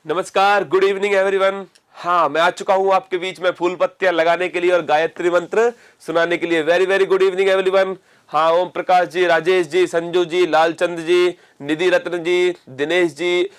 नमस्कार, good evening everyone. हाँ, मैं आ चुका हूँ आपके बीच में फूल पत्तियां लगाने के लिए और गायत्री मंत्र सुनाने के लिए। Very very good evening everyone. हाँ, ओम प्रकाश जी, राजेश जी, संजू जी, लालचंद जी, निधि रत्न जी, दिनेश जी,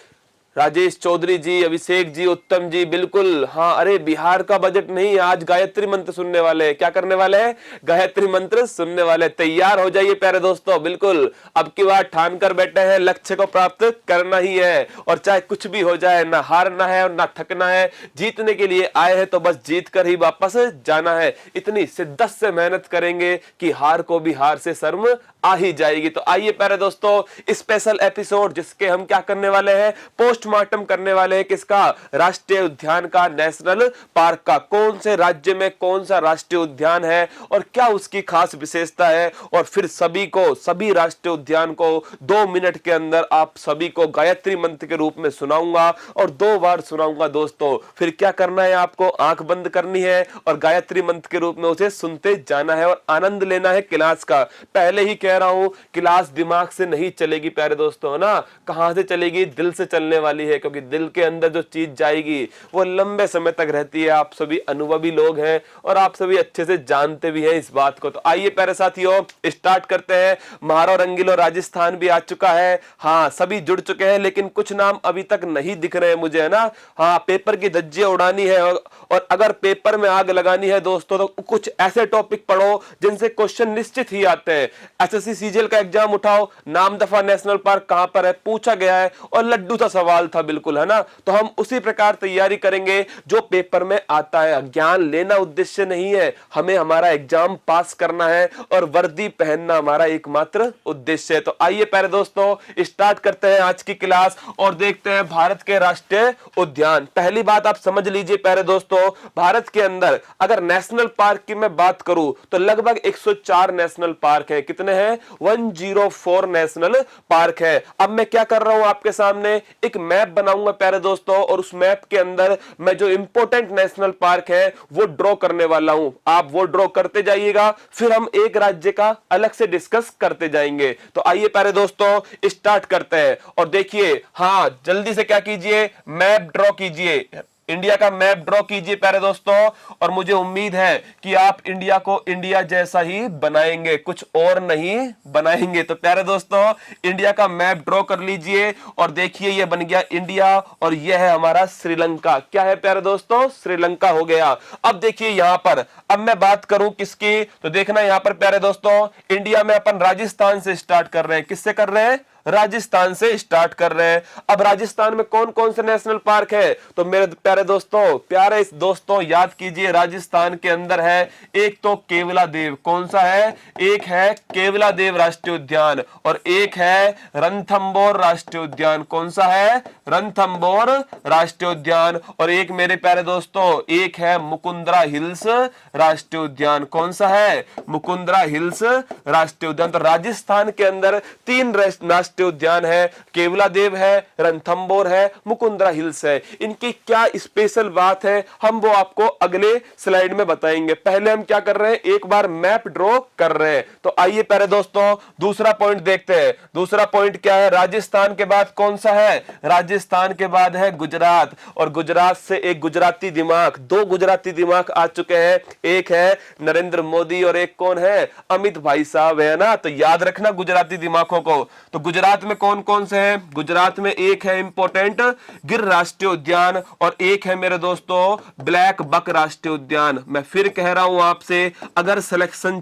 राजेश चौधरी जी, अभिषेक जी, उत्तम जी, बिल्कुल। हाँ, अरे बिहार का बजट नहीं, आज गायत्री मंत्र सुनने वाले हैं। क्या करने वाले हैं? गायत्री मंत्र सुनने वाले। तैयार हो जाइए प्यारे दोस्तों, बिल्कुल। अब की बार ठान कर बैठे हैं, लक्ष्य को प्राप्त करना ही है और चाहे कुछ भी हो जाए, ना हारना है और ना थकना है। जीतने के लिए आए हैं तो बस जीत कर ही वापस जाना है। इतनी शिद्दत से मेहनत करेंगे कि हार को भी हार से शर्म आ ही जाएगी। तो आइए प्यारे दोस्तों, स्पेशल एपिसोड जिसके हम क्या करने वाले हैं, पोस्टमार्टम करने वाले हैं। किसका? राष्ट्रीय उद्यान का, नेशनल पार्क का। कौन से राज्य में कौन सा राष्ट्रीय उद्यान है और क्या उसकी खास विशेषता है। और फिर सभी राष्ट्रीय उद्यान को 2 मिनट के अंदर आप सभी को गायत्री मंत्र के रूप में सुनाऊंगा और 2 बार सुनाऊंगा दोस्तों। फिर क्या करना है, आपको आंख बंद करनी है और गायत्री मंत्र के रूप में उसे सुनते जाना है और आनंद लेना है क्लास का। पहले ही कह रहा हूं, क्लास दिमाग से नहीं चलेगी प्यारे दोस्तों, है ना। कहां से चलेगी? दिल से चलने वाली है, क्योंकि दिल के अंदर जो चीज जाएगी वो लंबे समय तक रहती है। आप सभी अनुभवी लोग हैं और आप सभी अच्छे से जानते भी हैं इस बात को। तो आइए प्यारे साथियों, स्टार्ट करते हैं। महारो रंगीलो राजस्थान भी आ चुका है। हाँ, सभी जुड़ चुके हैं, लेकिन कुछ नाम अभी तक नहीं दिख रहे हैं मुझे, है ना। हाँ, पेपर की धज्जियां उड़ानी है और अगर पेपर में आग लगानी है दोस्तों तो कुछ ऐसे टॉपिक पढ़ो जिनसे क्वेश्चन निश्चित ही आते हैं। एसएससी सीजीएल का एग्जाम उठाओ, नाम दफा नेशनल पार्क कहां पर है पूछा गया है और लड्डू सा सवाल था, बिल्कुल, है ना। तो हम उसी प्रकार तैयारी करेंगे जो पेपर में आता है। ज्ञान लेना उद्देश्य नहीं है, हमें हमारा एग्जाम पास करना है और वर्दी पहनना हमारा एकमात्र उद्देश्य है। तो आइए प्यारे दोस्तों, स्टार्ट करते हैं आज की क्लास और देखते हैं भारत के राष्ट्रीय उद्यान। पहली बात आप समझ लीजिए प्यारे दोस्तों, भारत के अंदर अगर नेशनल पार्क की मैं बात करूं तो लगभग 104 नेशनल पार्क है। कितने हैं? 104 नेशनल पार्क है। अब मैं क्या कर रहा हूं, आपके सामने एक मैप बनाऊंगा प्यारे दोस्तों और उस मैप के अंदर मैं जो इंपॉर्टेंट नेशनल पार्क है वो ड्रॉ करने वाला हूं। आप वो ड्रॉ करते जाइएगा, फिर हम एक राज्य का अलग से डिस्कस करते जाएंगे। तो आइए प्यारे दोस्तों, स्टार्ट करते हैं और देखिए, हाँ जल्दी से क्या कीजिए, मैप ड्रॉ कीजिए। इंडिया का मैप ड्रॉ कीजिए प्यारे दोस्तों और मुझे उम्मीद है कि आप इंडिया को इंडिया जैसा ही बनाएंगे, कुछ और नहीं बनाएंगे। तो प्यारे दोस्तों, इंडिया का मैप ड्रॉ कर लीजिए और देखिए ये बन गया इंडिया और ये है हमारा श्रीलंका। क्या है प्यारे दोस्तों? श्रीलंका हो गया। अब देखिए यहां पर, अब मैं बात करूं किसकी, तो देखना यहां पर प्यारे दोस्तों, इंडिया में अपन राजस्थान से स्टार्ट कर रहे हैं। किससे कर रहे हैं? राजस्थान से स्टार्ट कर रहे हैं। अब राजस्थान में कौन कौन से नेशनल पार्क है? तो मेरे प्यारे दोस्तों याद कीजिए, राजस्थान के अंदर है एक तो केवलादेव। कौन सा है? एक है केवलादेव राष्ट्रीय उद्यान और एक है रणथंबोर राष्ट्रीय उद्यान। कौन सा है? रणथंबोर राष्ट्रीय उद्यान। और एक मेरे प्यारे दोस्तों, एक है मुकुंदरा हिल्स राष्ट्रीय उद्यान। कौन सा है? मुकुंदरा हिल्स राष्ट्रीय उद्यान। तो राजस्थान के अंदर 3 राष्ट्रीय उद्यान है, केवलादेव है, रणथंबोर है, मुकुंदरा हिल्स है। इनकी क्या स्पेशल बात है हम वो आपको अगले स्लाइड में बताएंगे। पहले हम क्या कर रहे हैं, एक बार मैप ड्रॉ कर रहे हैं। तो आइए प्यारे दोस्तों, दूसरा पॉइंट देखते हैं। दूसरा पॉइंट क्या है? राजस्थान के बाद कौन सा है? राजस्थान के बाद है गुजरात और गुजरात से एक गुजराती दिमाग, 2 गुजराती दिमाग आ चुके हैं। एक है नरेंद्र मोदी और एक कौन है? अमित भाई साहब, है ना। तो याद रखना गुजराती दिमागों को। तो गुजरात में कौन कौन से हैं? गुजरात में एक है इंपॉर्टेंट गिर राष्ट्रीय उद्यान और एक है मेरे दोस्तों ब्लैक बक राष्ट्रीय उद्यान। मैं फिर कह रहा हूं आपसे, अगर सिलेक्शन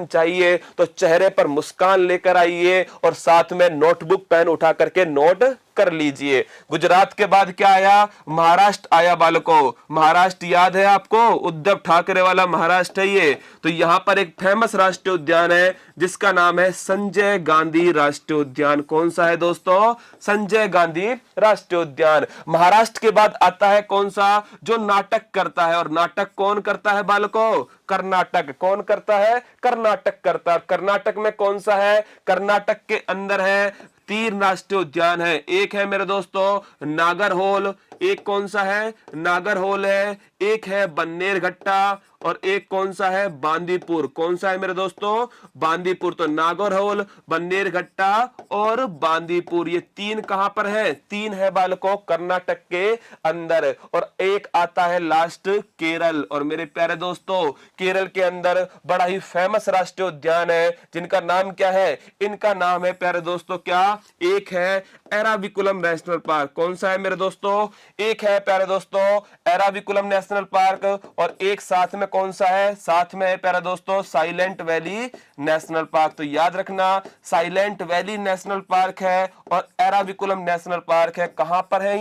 चाहिए तो चेहरे पर मुस्कान लेकर आइए और साथ में नोटबुक पेन उठा करके नोट कर लीजिए। गुजरात के बाद क्या आया? महाराष्ट्र आया बालकों। महाराष्ट्र याद है आपको? उद्धव ठाकरे वाला महाराष्ट्र है ये। तो यहां पर एक फेमस राष्ट्रीय उद्यान है जिसका नाम है संजय गांधी राष्ट्रीय उद्यान। कौन सा है दोस्तों? संजय गांधी राष्ट्रीय उद्यान। महाराष्ट्र के बाद आता है कौन सा? जो नाटक करता है, और नाटक कौन करता है बालकों? कर्नाटक। कौन करता है? कर्नाटक करता है। कर्नाटक में कौन सा है? कर्नाटक के अंदर है 3 राष्ट्रीय उद्यान है। एक है मेरे दोस्तों नागरहोल, एक कौन सा है? नागरहोल है, एक है बन्नेरघट्टा और एक कौन सा है बांदीपुर। कौन सा है मेरे दोस्तों बांदीपुर। तो नागरहोल, बन्नेरघट्टा और बांदीपुर ये तीन कहां पर है, तीन है बालकों कर्नाटक के अंदर। और एक आता है लास्ट केरल। और मेरे प्यारे दोस्तों केरल के अंदर बड़ा ही फेमस राष्ट्रीय उद्यान है जिनका नाम क्या है, इनका नाम है प्यारे दोस्तों क्या, एक है एराविकुलम नेशनल पार्क। कौन सा है मेरे दोस्तों, एक है प्यारे दोस्तों एराविकुलम नेशनल पार्क और एक साथ में कौन सा है, साथ में है प्यारे दोस्तों साइलेंट वैली नेशनल पार्क। तो याद रखना साइलेंट वैली नेशनल पार्क है और एराविकुलम नेशनल पार्क है। कहां पर है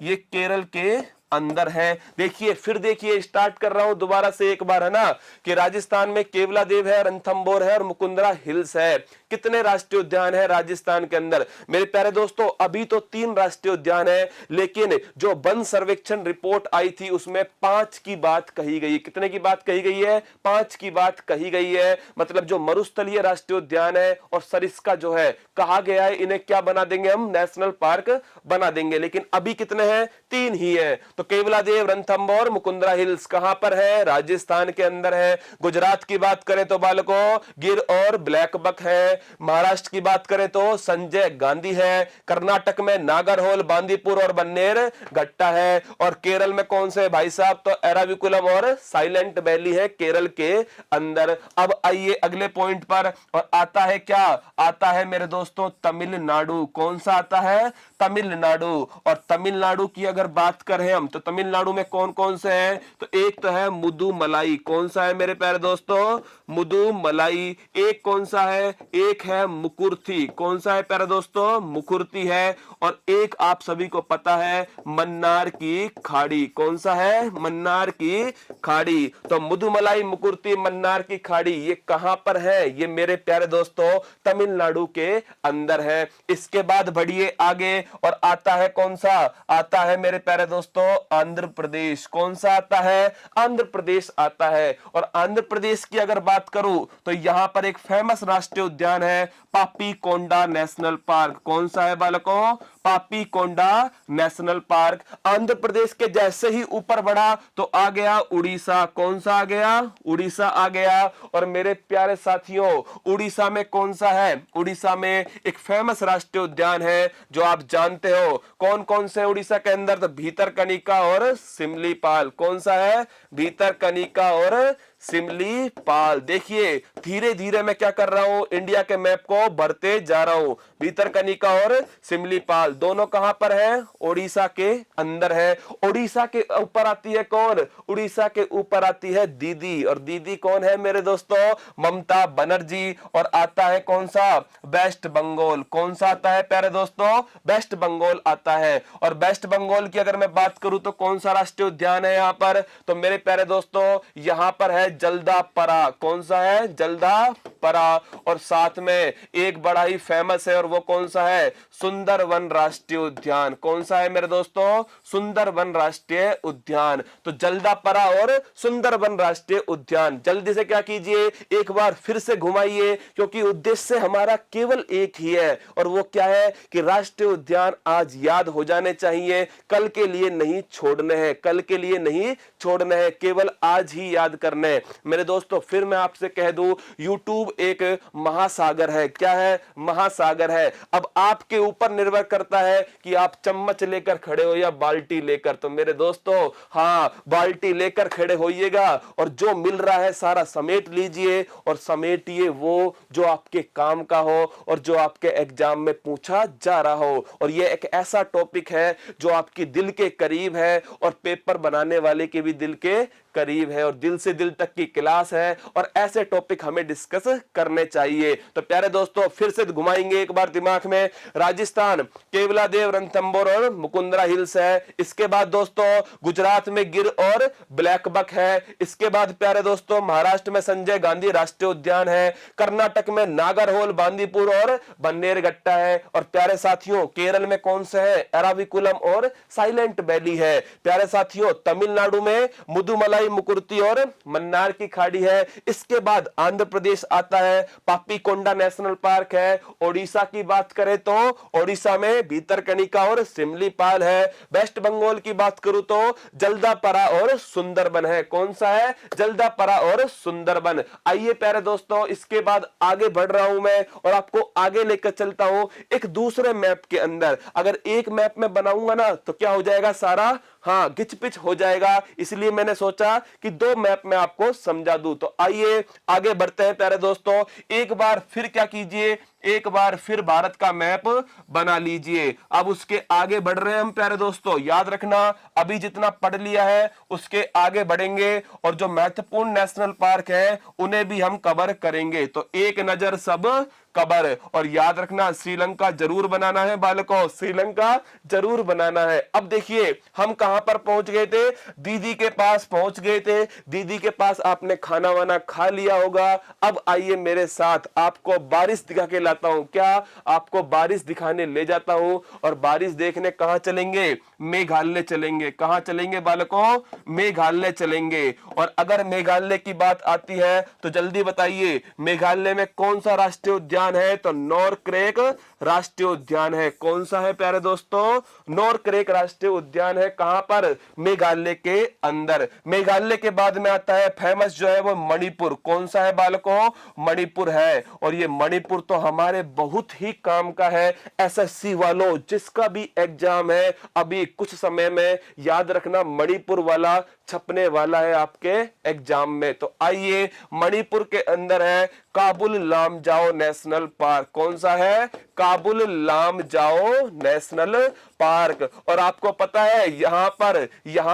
ये केरल के अंदर है। देखिए फिर देखिए स्टार्ट कर रहा हूं दोबारा से एक बार, है ना, कि राजस्थान में केवलादेव है, रणथंभौर है और मुकुंदरा हिल्स है। कितने राष्ट्रीय उद्यान है राजस्थान के अंदर मेरे प्यारे दोस्तों, अभी तो 3 राष्ट्रीय उद्यान है, लेकिन जो वन सर्वेक्षण रिपोर्ट आई थी उसमें 5 की बात कही गई। कितने की बात कही गई है, 5 की बात कही गई है। मतलब जो मरुस्थलीय राष्ट्रीय उद्यान है और सरिस्का जो है कहा गया है इन्हें क्या बना देंगे हम, नेशनल पार्क बना देंगे। लेकिन अभी कितने हैं, 3 ही है। तो केवलादेव, रणथंभौर, मुकुंदरा हिल्स कहां पर है, राजस्थान के अंदर है। गुजरात की बात करें तो बालकों गिर और ब्लैक बक है। महाराष्ट्र की बात करें तो संजय गांधी है। कर्नाटक में नागरहोल, बांदीपुर और बन्नेरघट्टा है। और केरल में कौन से भाई साहब, तो एराविकुलम और साइलेंट वैली है केरल के अंदर। अब आइए अगले पॉइंट पर, और आता है क्या, आता है मेरे दोस्तों तमिलनाडु। कौन सा आता है, तमिलनाडु। और तमिलनाडु की अगर बात करें हम तो तमिलनाडु में कौन कौन से हैं, तो एक तो है मुदुमलाई। कौन सा है मेरे प्यारे दोस्तों, मुदुमलाई। एक कौन सा है, एक है मुकुर्थी। कौन सा है प्यारे दोस्तों, मुकुर्थी है। और एक आप सभी को पता है मन्नार की खाड़ी। कौन सा है, मन्नार की खाड़ी। तो मुदुमलाई, मुकुर्थी, मन्नार की खाड़ी ये कहां पर है, ये मेरे प्यारे दोस्तों तमिलनाडु के अंदर है। इसके बाद बढ़िए आगे और आता है कौन सा, आता है मेरे प्यारे दोस्तों आंध्र प्रदेश। कौन सा आता है, आंध्र प्रदेश आता है। और आंध्र प्रदेश की अगर बात करूं तो यहां पर एक फेमस राष्ट्रीय उद्यान है पापी कोंडा नेशनल पार्क। कौन सा है बालकों, पापी कोंडा नेशनल पार्क। आंध्र प्रदेश के जैसे ही ऊपर बढ़ा तो आ गया उड़ीसा। कौन सा आ गया, उड़ीसा आ गया। और मेरे प्यारे साथियों उड़ीसा में कौन सा है, उड़ीसा में एक फेमस राष्ट्रीय उद्यान है जो आप जानते हो। कौन कौन से उड़ीसा के अंदर, तो भीतरकनिका और सिमलीपाल। कौन सा है, भीतरकनिका और सिमलीपाल। देखिए धीरे धीरे मैं क्या कर रहा हूं, इंडिया के मैप को भरते जा रहा हूं। भीतरकनिका और सिमलीपाल दोनों कहां पर है, ओडिशा के अंदर है। ओडिशा के ऊपर आती है कौन, उड़ीसा के ऊपर आती है दीदी। और दीदी कौन है मेरे दोस्तों, ममता बनर्जी। और आता है कौन सा, वेस्ट बंगाल। कौन सा आता है प्यारे दोस्तों, वेस्ट बंगाल आता है। और वेस्ट बंगाल की अगर मैं बात करूं तो कौन सा राष्ट्रीय उद्यान है यहां पर, तो मेरे प्यारे दोस्तों यहां पर है जल्दापरा। कौन सा है, जल्दापरा। और साथ में एक बड़ा ही फेमस है और वो कौन सा है, सुंदरवन राष्ट्रीय उद्यान। कौन सा है मेरे दोस्तों, सुंदरवन राष्ट्रीय उद्यान। तो जल्दापरा और सुंदरवन राष्ट्रीय उद्यान जल्दी से क्या कीजिए, एक बार फिर से घुमाइए, क्योंकि उद्देश्य हमारा केवल एक ही है और वो क्या है कि राष्ट्रीय उद्यान आज याद हो जाने चाहिए, कल के लिए नहीं छोड़ने हैं, कल के लिए नहीं छोड़ने हैं, केवल आज ही याद करने हैं। मेरे दोस्तों फिर मैं आपसे कह दूं YouTube एक महासागर है। क्या है, महासागर है। अब आपके ऊपर निर्भर करता है कि आप चम्मच लेकर खड़े हो या बाल्टी लेकर। तो मेरे दोस्तों हाँ, बाल्टी लेकर खड़े होइएगा और जो मिल रहा है सारा समेट लीजिए और समेटिए वो जो आपके काम का हो और जो आपके एग्जाम में पूछा जा रहा हो। और ये एक ऐसा टॉपिक है जो आपकी दिल के करीब है और पेपर बनाने वाले के भी दिल के करीब है और दिल से दिल तक की क्लास है और ऐसे टॉपिक हमें डिस्कस करने चाहिए। तो प्यारे दोस्तों फिर से घुमाएंगे एक बार दिमाग में, राजस्थान केवलादेव, रणथंभौर और मुकुंदरा हिल्स है। इसके बाद दोस्तों गुजरात में गिर और ब्लैक बक है। इसके बाद प्यारे दोस्तों महाराष्ट्र में संजय गांधी राष्ट्रीय उद्यान है। कर्नाटक में नागरहोल, बांदीपुर और बन्नेरघट्टा है। और प्यारे साथियों केरल में कौन से है, एराविकुलम और साइलेंट वैली है। प्यारे साथियों तमिलनाडु में मुदुमलाई, सवाई मुकुर्ती और मन्नार की खाड़ी है। इसके बाद आंध्र प्रदेश आता है, पापीकोंडा नेशनल पार्क है। ओडिशा की बात करें तो ओडिशा में भीतरकनिका और सिमलीपाल है। वेस्ट बंगाल की बात करूं तो जल्दापरा और सुंदरबन है। कौन सा है? जल्दापरा और सुंदरबन। आइए प्यारे दोस्तों, इसके बाद आगे बढ़ रहा हूं मैं और आपको आगे लेकर चलता हूं एक दूसरे मैप के अंदर। अगर एक मैप में बनाऊंगा ना तो क्या हो जाएगा, सारा गिच पिच हो जाएगा, इसलिए मैंने सोचा कि दो मैप में आपको समझा दूं। तो आइए आगे बढ़ते हैं प्यारे दोस्तों। एक बार फिर क्या कीजिए, एक बार फिर भारत का मैप बना लीजिए। अब उसके आगे बढ़ रहे हैं हम प्यारे दोस्तों। याद रखना, अभी जितना पढ़ लिया है उसके आगे बढ़ेंगे और जो महत्वपूर्ण नेशनल पार्क है उन्हें भी हम कवर करेंगे। तो एक नजर सब कबर। और याद रखना, श्रीलंका जरूर बनाना है बालकों, श्रीलंका जरूर बनाना है। अब देखिए हम कहां पर पहुंच गए थे, दीदी के पास पहुंच गए थे। दीदी के पास आपने खाना वाना खा लिया होगा। अब आइए मेरे साथ, आपको बारिश दिखा के लाता हूं। क्या? आपको बारिश दिखाने ले जाता हूं। और बारिश देखने कहां चलेंगे? मेघालय चलेंगे। कहां चलेंगे बालकों? मेघालय चलेंगे। और अगर मेघालय की बात आती है तो जल्दी बताइए, मेघालय में कौन सा राष्ट्रीय उद्यान है? तो नॉरक्रेक राष्ट्रीय उद्यान है। कौन सा है प्यारे दोस्तों? नॉरक्रेक राष्ट्रीय उद्यान है। कहां पर? मेघालय के अंदर। मेघालय के बाद में आता है फेमस जो है वो मणिपुर। कौन सा है बालकों? मणिपुर है। और ये मणिपुर तो हमारे बहुत ही काम का है। एसएससी वालों, जिसका भी एग्जाम है अभी कुछ समय में, याद रखना मणिपुर वाला छपने वाला है आपके एग्जाम में। तो आइए, मणिपुर के अंदर है काबुल लामजाओ नेशनल पार्क। कौन सा है? Kabul Lamjao national park. और आपको पता है यहां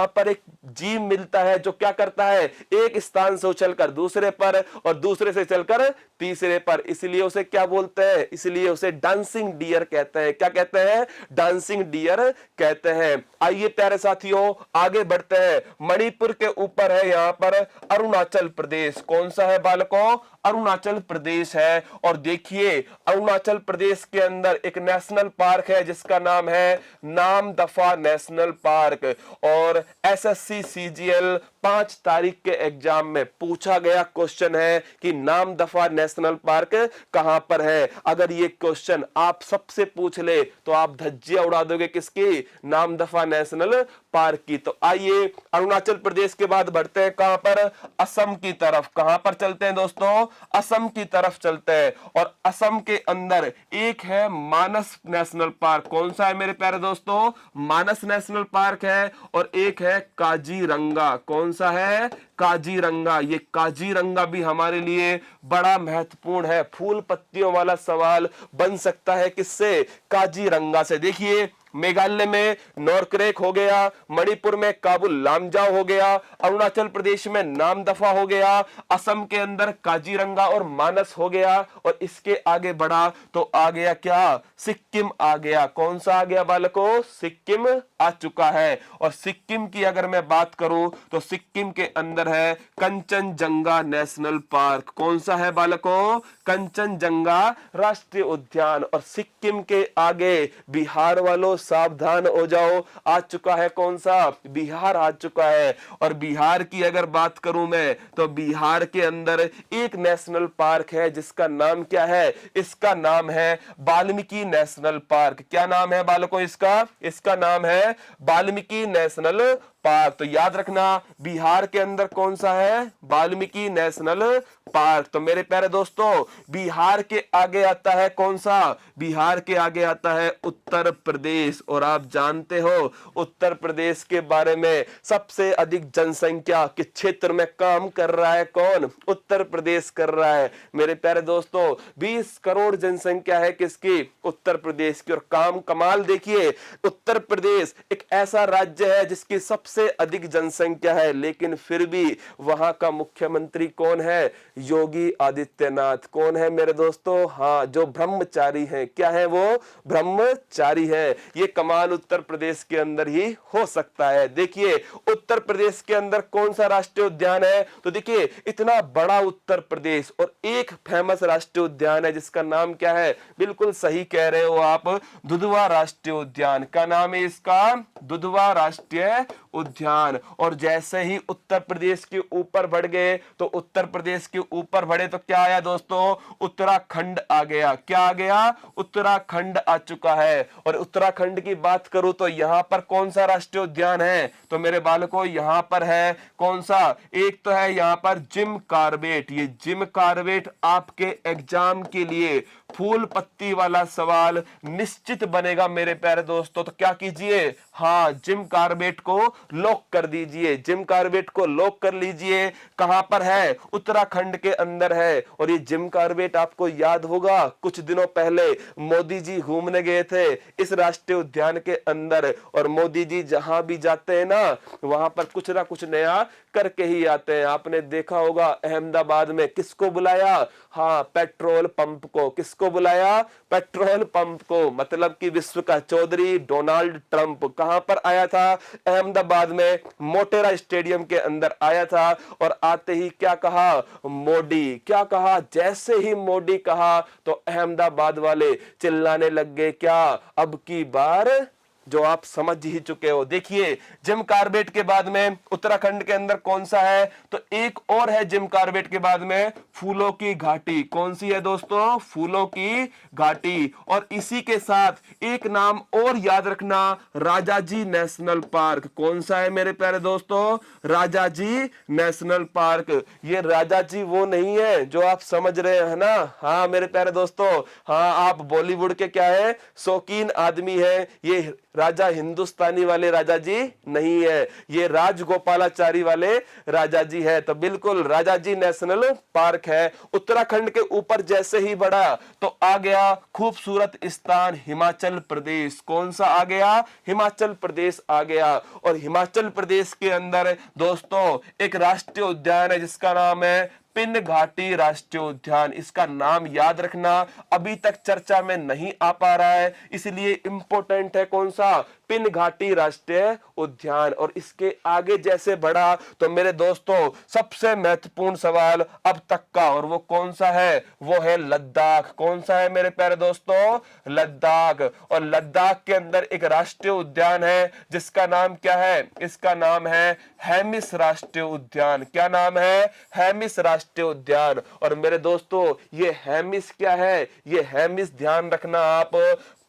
पर एक जीव मिलता है जो क्या करता है, एक स्थान से उछलकर दूसरे पर और दूसरे से चलकर तीसरे पर, इसलिए उसे क्या बोलते हैं? इसलिए उसे डांसिंग डियर कहते हैं। क्या कहते हैं? डांसिंग डियर कहते हैं। आइए प्यारे साथियों आगे बढ़ते हैं। मणिपुर के ऊपर है यहां पर अरुणाचल प्रदेश। कौन सा है बालकों? अरुणाचल प्रदेश है। और देखिए अरुणाचल प्रदेश के अंदर एक नेशनल पार्क है जिसका नाम है नामदफा नेशनल पार्क। और एसएससी सीजीएल 5 तारीख के एग्जाम में पूछा गया क्वेश्चन है कि नामदफा नेशनल पार्क कहां पर है। अगर ये क्वेश्चन आप सबसे पूछ ले तो आप धज्जियां उड़ा दोगे किसकी? नामदफा नेशनल पार्क की। तो आइए अरुणाचल प्रदेश के बाद बढ़ते हैं कहां पर? असम की तरफ। कहां पर चलते हैं दोस्तों? असम की तरफ चलते हैं। और असम के अंदर एक है मानस नेशनल पार्क। कौन सा है मेरे प्यारे दोस्तों? मानस नेशनल पार्क है। और एक है काजीरंगा। कौन सा है? काजीरंगा। ये काजीरंगा भी हमारे लिए बड़ा महत्वपूर्ण है। फूल पत्तियों वाला सवाल बन सकता है किससे? काजीरंगा से। देखिए मेघालय में नॉरक्रेक हो गया, मणिपुर में काबुल लामजाओ हो गया, अरुणाचल प्रदेश में नामदफा हो गया, असम के अंदर काजीरंगा और मानस हो गया। और इसके आगे बढ़ा तो आ गया क्या? सिक्किम आ गया। कौन सा आ गया बालकों? सिक्किम आ चुका है। और सिक्किम की अगर मैं बात करूं तो सिक्किम के अंदर है कंचनजंगा नेशनल पार्क। कौन सा है बालकों? कंचनजंगा राष्ट्रीय उद्यान। और सिक्किम के आगे बिहार वालों सावधान हो जाओ, आ चुका है कौन सा? बिहार आ चुका है। और बिहार की अगर बात करूं मैं तो बिहार के अंदर एक नेशनल पार्क है जिसका नाम क्या है? इसका नाम है वाल्मीकि नेशनल पार्क। क्या नाम है बालकों इसका? इसका नाम है वाल्मीकि नेशनल पार्क। तो याद रखना बिहार के अंदर कौन सा है? Valmiki national park. तो मेरे प्यारे दोस्तों बिहार के आगे आता है कौन सा? बिहार के आगे आता है उत्तर प्रदेश। और आप जानते हो उत्तर प्रदेश के बारे में सबसे अधिक जनसंख्या के क्षेत्र में काम कर रहा है कौन? उत्तर प्रदेश कर रहा है। मेरे प्यारे दोस्तों 20 करोड़ जनसंख्या है किसकी? उत्तर प्रदेश की। और काम कमाल देखिए, उत्तर प्रदेश एक ऐसा राज्य है जिसकी सबसे अधिक जनसंख्या है, लेकिन फिर भी वहां का मुख्यमंत्री कौन है? योगी आदित्यनाथ। कौन है मेरे दोस्तों? हाँ, जो ब्रह्मचारी हैं। क्या है वो? ब्रह्मचारी है। ये कमाल उत्तर प्रदेश के अंदर ही हो सकता है। देखिए उत्तर प्रदेश के अंदर कौन सा राष्ट्रीय उद्यान है? तो देखिए इतना बड़ा उत्तर प्रदेश और एक फेमस राष्ट्रीय उद्यान है जिसका नाम क्या है? बिल्कुल सही कह रहे हो आप, दुधवा राष्ट्रीय उद्यान। का नाम है इसका? दुधवा राष्ट्रीय उद्यान। और जैसे ही उत्तर प्रदेश के ऊपर बढ़ गए तो उत्तर प्रदेश के ऊपर बढ़े तो क्या आया दोस्तों, उत्तराखंड आ गया। क्या आ गया, उत्तराखंड आ चुका है। और उत्तराखंड की बात करूं तो यहां पर कौन सा राष्ट्रीय उद्यान है, तो मेरे बालकों यहां पर है कौन सा, एक तो है यहां पर जिम कार्बेट। ये जिम कार्बेट आपके एग्जाम के लिए फूल पत्ती वाला सवाल निश्चित बनेगा मेरे प्यारे दोस्तों। तो क्या कीजिए, हाँ जिम कार्बेट को लॉक कर दीजिए, जिम कार्बेट को लॉक कर लीजिए। कहां पर है, उत्तराखंड के अंदर है। और ये जिम कार्बेट आपको याद होगा कुछ दिनों पहले मोदी जी घूमने गए थे इस राष्ट्रीय उद्यान के अंदर। और मोदी जी जहां भी जाते हैं ना वहां पर कुछ ना कुछ नया करके ही आते हैं। आपने देखा होगा अहमदाबाद में किसको बुलाया, हाँ पेट्रोल पंप को। किसको बुलाया, पेट्रोल पंप को, मतलब कि विश्व का चौधरी डोनाल्ड ट्रंप कहां पर आया था, अहमदाबाद में मोटेरा स्टेडियम के अंदर आया था। और आते ही क्या कहा मोदी, क्या कहा, जैसे ही मोदी कहा तो अहमदाबाद वाले चिल्लाने लग गए, क्या अब की बार, जो आप समझ ही चुके हो। देखिए जिम कार्बेट के बाद में उत्तराखंड के अंदर कौन सा है, तो एक और है जिम कार्बेट के बाद में फूलों की घाटी। कौन सी है दोस्तों, फूलों की घाटी। और इसी के साथ एक नाम और याद रखना, राजाजी नेशनल पार्क। कौन सा है मेरे प्यारे दोस्तों, राजाजी नेशनल पार्क। ये राजाजी वो नहीं है जो आप समझ रहे हैं ना, हाँ मेरे प्यारे दोस्तों, हाँ आप बॉलीवुड के क्या है शौकीन आदमी है, ये राजा हिंदुस्तानी वाले राजा जी नहीं है, ये राजगोपालाचारी वाले राजा जी है। तो बिल्कुल राजा जी नेशनल पार्क है। उत्तराखंड के ऊपर जैसे ही बढ़ा तो आ गया खूबसूरत स्थान हिमाचल प्रदेश। कौन सा आ गया, हिमाचल प्रदेश आ गया। और हिमाचल प्रदेश के अंदर दोस्तों एक राष्ट्रीय उद्यान है जिसका नाम है पिन घाटी राष्ट्रीय उद्यान। इसका नाम याद रखना, अभी तक चर्चा में नहीं आ पा रहा है इसलिए इंपॉर्टेंट है। कौन सा, पिन घाटी राष्ट्रीय उद्यान। और इसके आगे जैसे बढ़ा तो मेरे दोस्तों सबसे महत्वपूर्ण सवाल अब तक का, और वो कौन सा है, वो है लद्दाख। कौन सा है मेरे प्यारे दोस्तों, लद्दाख। और लद्दाख के अंदर एक राष्ट्रीय उद्यान है जिसका नाम क्या है, इसका नाम है हेमिस राष्ट्रीय उद्यान। क्या नाम है, हेमिस राष्ट्रीय उद्यान। और मेरे दोस्तों ये हेमिस क्या है, ये हेमिस ध्यान रखना आप,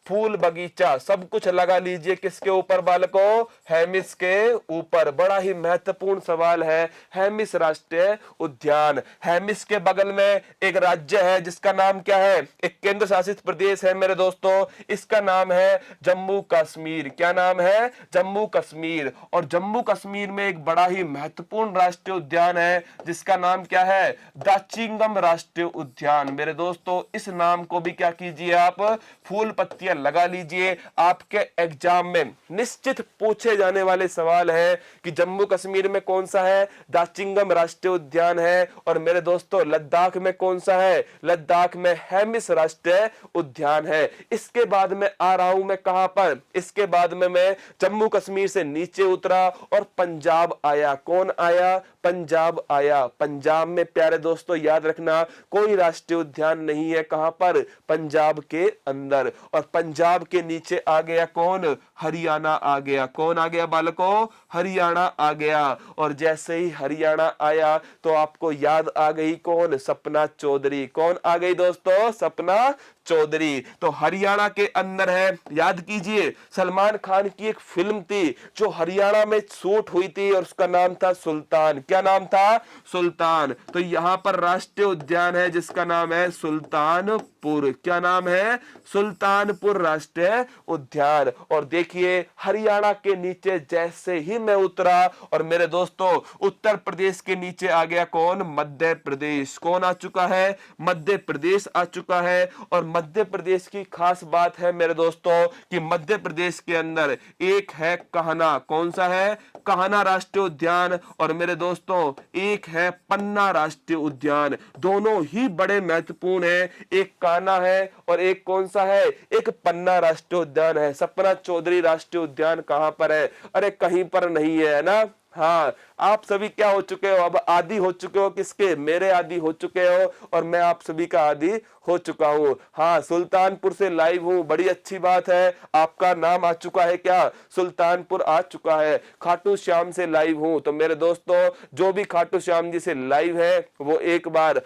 फूल बगीचा सब कुछ लगा लीजिए किसके ऊपर बालकों, हेमिस के ऊपर। बड़ा ही महत्वपूर्ण सवाल है, हेमिस राष्ट्रीय उद्यान। हेमिस के बगल में एक राज्य है जिसका नाम क्या है, एक केंद्र शासित प्रदेश है मेरे दोस्तों, इसका नाम है जम्मू कश्मीर। क्या नाम है, जम्मू कश्मीर। और जम्मू कश्मीर में एक बड़ा ही महत्वपूर्ण राष्ट्रीय उद्यान है जिसका नाम क्या है, दाचिंगम राष्ट्रीय उद्यान। मेरे दोस्तों इस नाम को भी क्या कीजिए आप, फूल पत्तियां लगा लीजिए। आपके एग्जाम में निश्चित पूछे जाने वाले सवाल है कि जम्मू कश्मीर में कौन सा है, दाचिंगम राष्ट्रीय उद्यान है। और मेरे दोस्तों लद्दाख में कौन सा है, लद्दाख में हेमिस राष्ट्रीय उद्यान है। इसके बाद में आ रहा हूं मैं कहां पर, इसके बाद में मैं जम्मू कश्मीर से नीचे उतरा और पंजाब आया। कौन आया, पंजाब आया। पंजाब में प्यारे दोस्तों याद रखना कोई राष्ट्रीय उद्यान नहीं है, कहां पर, पंजाब के अंदर। और पंजाब के नीचे आ गया कौन, हरियाणा आ गया। कौन आ गया बालकों, हरियाणा आ गया। और जैसे ही हरियाणा आया तो आपको याद आ गई कौन, सपना चौधरी। कौन आ गई दोस्तों, सपना चौधरी। तो हरियाणा के अंदर है, याद कीजिए सलमान खान की एक फिल्म थी जो हरियाणा में शूट हुई थी और उसका नाम था सुल्तान। क्या नाम था, सुल्तान। तो यहां पर राष्ट्रीय उद्यान है जिसका नाम है सुल्तानपुर। क्या नाम है, सुल्तानपुर राष्ट्रीय उद्यान। और देखिए हरियाणा के नीचे जैसे ही मैं उतरा और मेरे दोस्तों उत्तर प्रदेश के नीचे आ गया कौन, मध्य प्रदेश। कौन आ चुका है, मध्य प्रदेश आ चुका है। और मध्य प्रदेश की खास बात है मेरे दोस्तों कि मध्य प्रदेश के अंदर एक है कान्हा। कौन सा है, कान्हा राष्ट्रीय उद्यान। और मेरे दोस्तों एक है पन्ना राष्ट्रीय उद्यान। दोनों ही बड़े महत्वपूर्ण है, एक कान्हा है और एक कौन सा है, एक पन्ना राष्ट्रीय उद्यान है। सपना चौधरी राष्ट्रीय उद्यान कहां पर है, अरे कहीं पर नहीं है ना, हाँ, आप सभी क्या हो चुके हो, अब आदी हो चुके हो किसके, मेरे आदी हो चुके हो और मैं आप सभी का आदी हो चुका हूँ। हाँ, सुल्तानपुर से लाइव हूँ, बड़ी अच्छी बात है। आपका नाम आ चुका है क्या, सुल्तानपुर आ चुका है। खाटू श्याम से लाइव हूँ, तो मेरे दोस्तों जो भी खाटू श्याम जी से लाइव है वो एक बार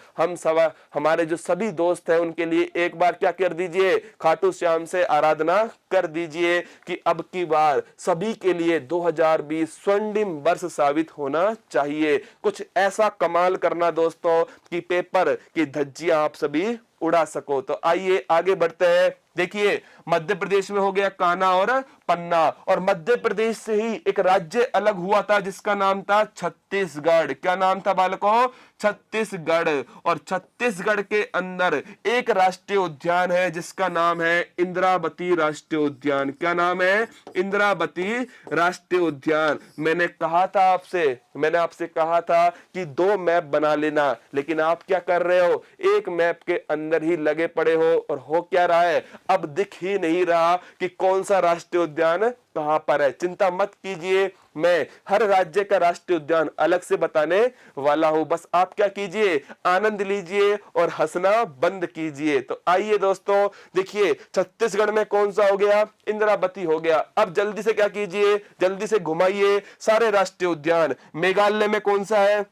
हमारे जो सभी दोस्त हैं उनके लिए एक बार क्या कर दीजिए, खाटू श्याम से आराधना कर दीजिए कि अब की बार सभी के लिए 2020 स्वर्णिम वर्ष साबित होना चाहिए। कुछ ऐसा कमाल करना दोस्तों कि पेपर की धज्जियां आप सभी उड़ा सको। तो आइए आगे बढ़ते हैं। देखिए, मध्य प्रदेश में हो गया कान्हा और पन्ना, और मध्य प्रदेश से ही एक राज्य अलग हुआ था जिसका नाम था छत्तीसगढ़। क्या नाम था बालकों, छत्तीसगढ़। और छत्तीसगढ़ के अंदर एक राष्ट्रीय उद्यान है जिसका नाम है इंद्रावती राष्ट्रीय उद्यान। क्या नाम है, इंद्रावती राष्ट्रीय उद्यान। मैंने आपसे कहा था कि 2 मैप बना लेना, लेकिन आप क्या कर रहे हो, एक मैप के अंदर ही लगे पड़े हो। और हो क्या रहा है, अब दिख ही नहीं रहा कि कौन सा राष्ट्रीय उद्यान कहां पर है। चिंता मत कीजिए, मैं हर राज्य का राष्ट्रीय उद्यान अलग से बताने वाला हूं। बस आप क्या कीजिए, आनंद लीजिए और हंसना बंद कीजिए। तो आइए दोस्तों, देखिए छत्तीसगढ़ में कौन सा हो गया, इंद्रावती हो गया। अब जल्दी से क्या कीजिए, जल्दी से घुमाइए सारे राष्ट्रीय उद्यान। मेघालय में कौन सा है,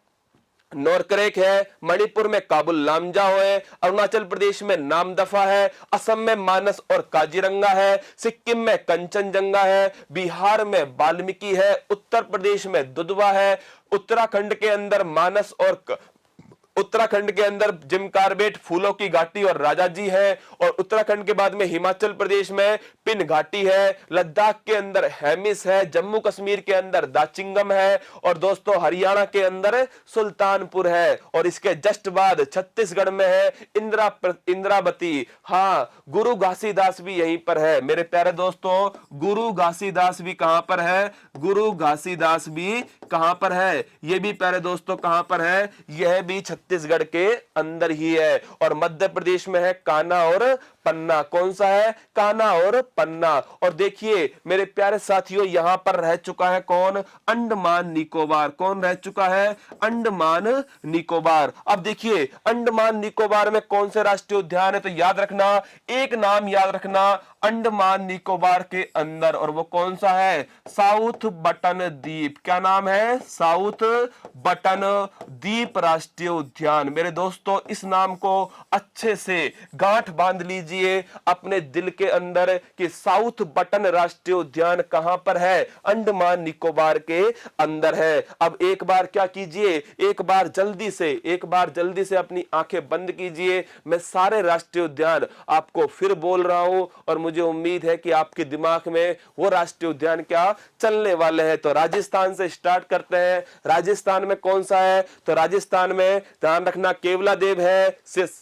नोरकरेक है। मणिपुर में काबुल लामजाओ है। अरुणाचल प्रदेश में नामदफा है। असम में मानस और काजीरंगा है। सिक्किम में कंचनजंगा है। बिहार में वाल्मीकि है। उत्तर प्रदेश में दुधवा है। उत्तराखंड के अंदर उत्तराखंड के अंदर जिम कार्बेट, फूलों की घाटी और राजाजी है। और उत्तराखंड के बाद में हिमाचल प्रदेश में पिन घाटी है। लद्दाख के अंदर हेमिस है। जम्मू कश्मीर के अंदर दाचिंगम है। और दोस्तों हरियाणा के अंदर सुल्तानपुर है। और इसके जस्ट बाद छत्तीसगढ़ में है इंद्रावती। हाँ, गुरु घासीदास भी यहीं पर है मेरे प्यारे दोस्तों। गुरु घासीदास भी कहां पर है, गुरु घासीदास भी कहां पर है, ये भी प्यारे दोस्तों कहां पर है, यह भी छत्तीसगढ़ के अंदर ही है। और मध्य प्रदेश में है कान्हा और पन्ना। कौन सा है, कान्हा और पन्ना। और देखिए मेरे प्यारे साथियों, यहां पर रह चुका है कौन, अंडमान निकोबार। कौन रह चुका है, अंडमान निकोबार। अब देखिए अंडमान निकोबार में कौन से राष्ट्रीय उद्यान है, तो याद रखना, एक नाम याद रखना अंडमान निकोबार के अंदर, और वो कौन सा है, साउथ बटन द्वीप। क्या नाम है, साउथ बटन द्वीप राष्ट्रीय उद्यान। मेरे दोस्तों इस नाम को अच्छे से गांठ बांध लीजिए अपने दिल के अंदर कि साउथ बटन राष्ट्रीय उद्यान कहां पर है, अंडमान निकोबार के अंदर है। अब एक बार क्या कीजिए, एक बार जल्दी से अपनी आंखें बंद कीजिए। मैं सारे राष्ट्रीय उद्यान आपको फिर बोल रहा हूं और मुझे उम्मीद है कि आपके दिमाग में वो राष्ट्रीय उद्यान क्या चलने वाले हैं। तो राजस्थान से स्टार्ट करते हैं। राजस्थान में कौन सा है, तो राजस्थान में ध्यान रखना केवलादेव है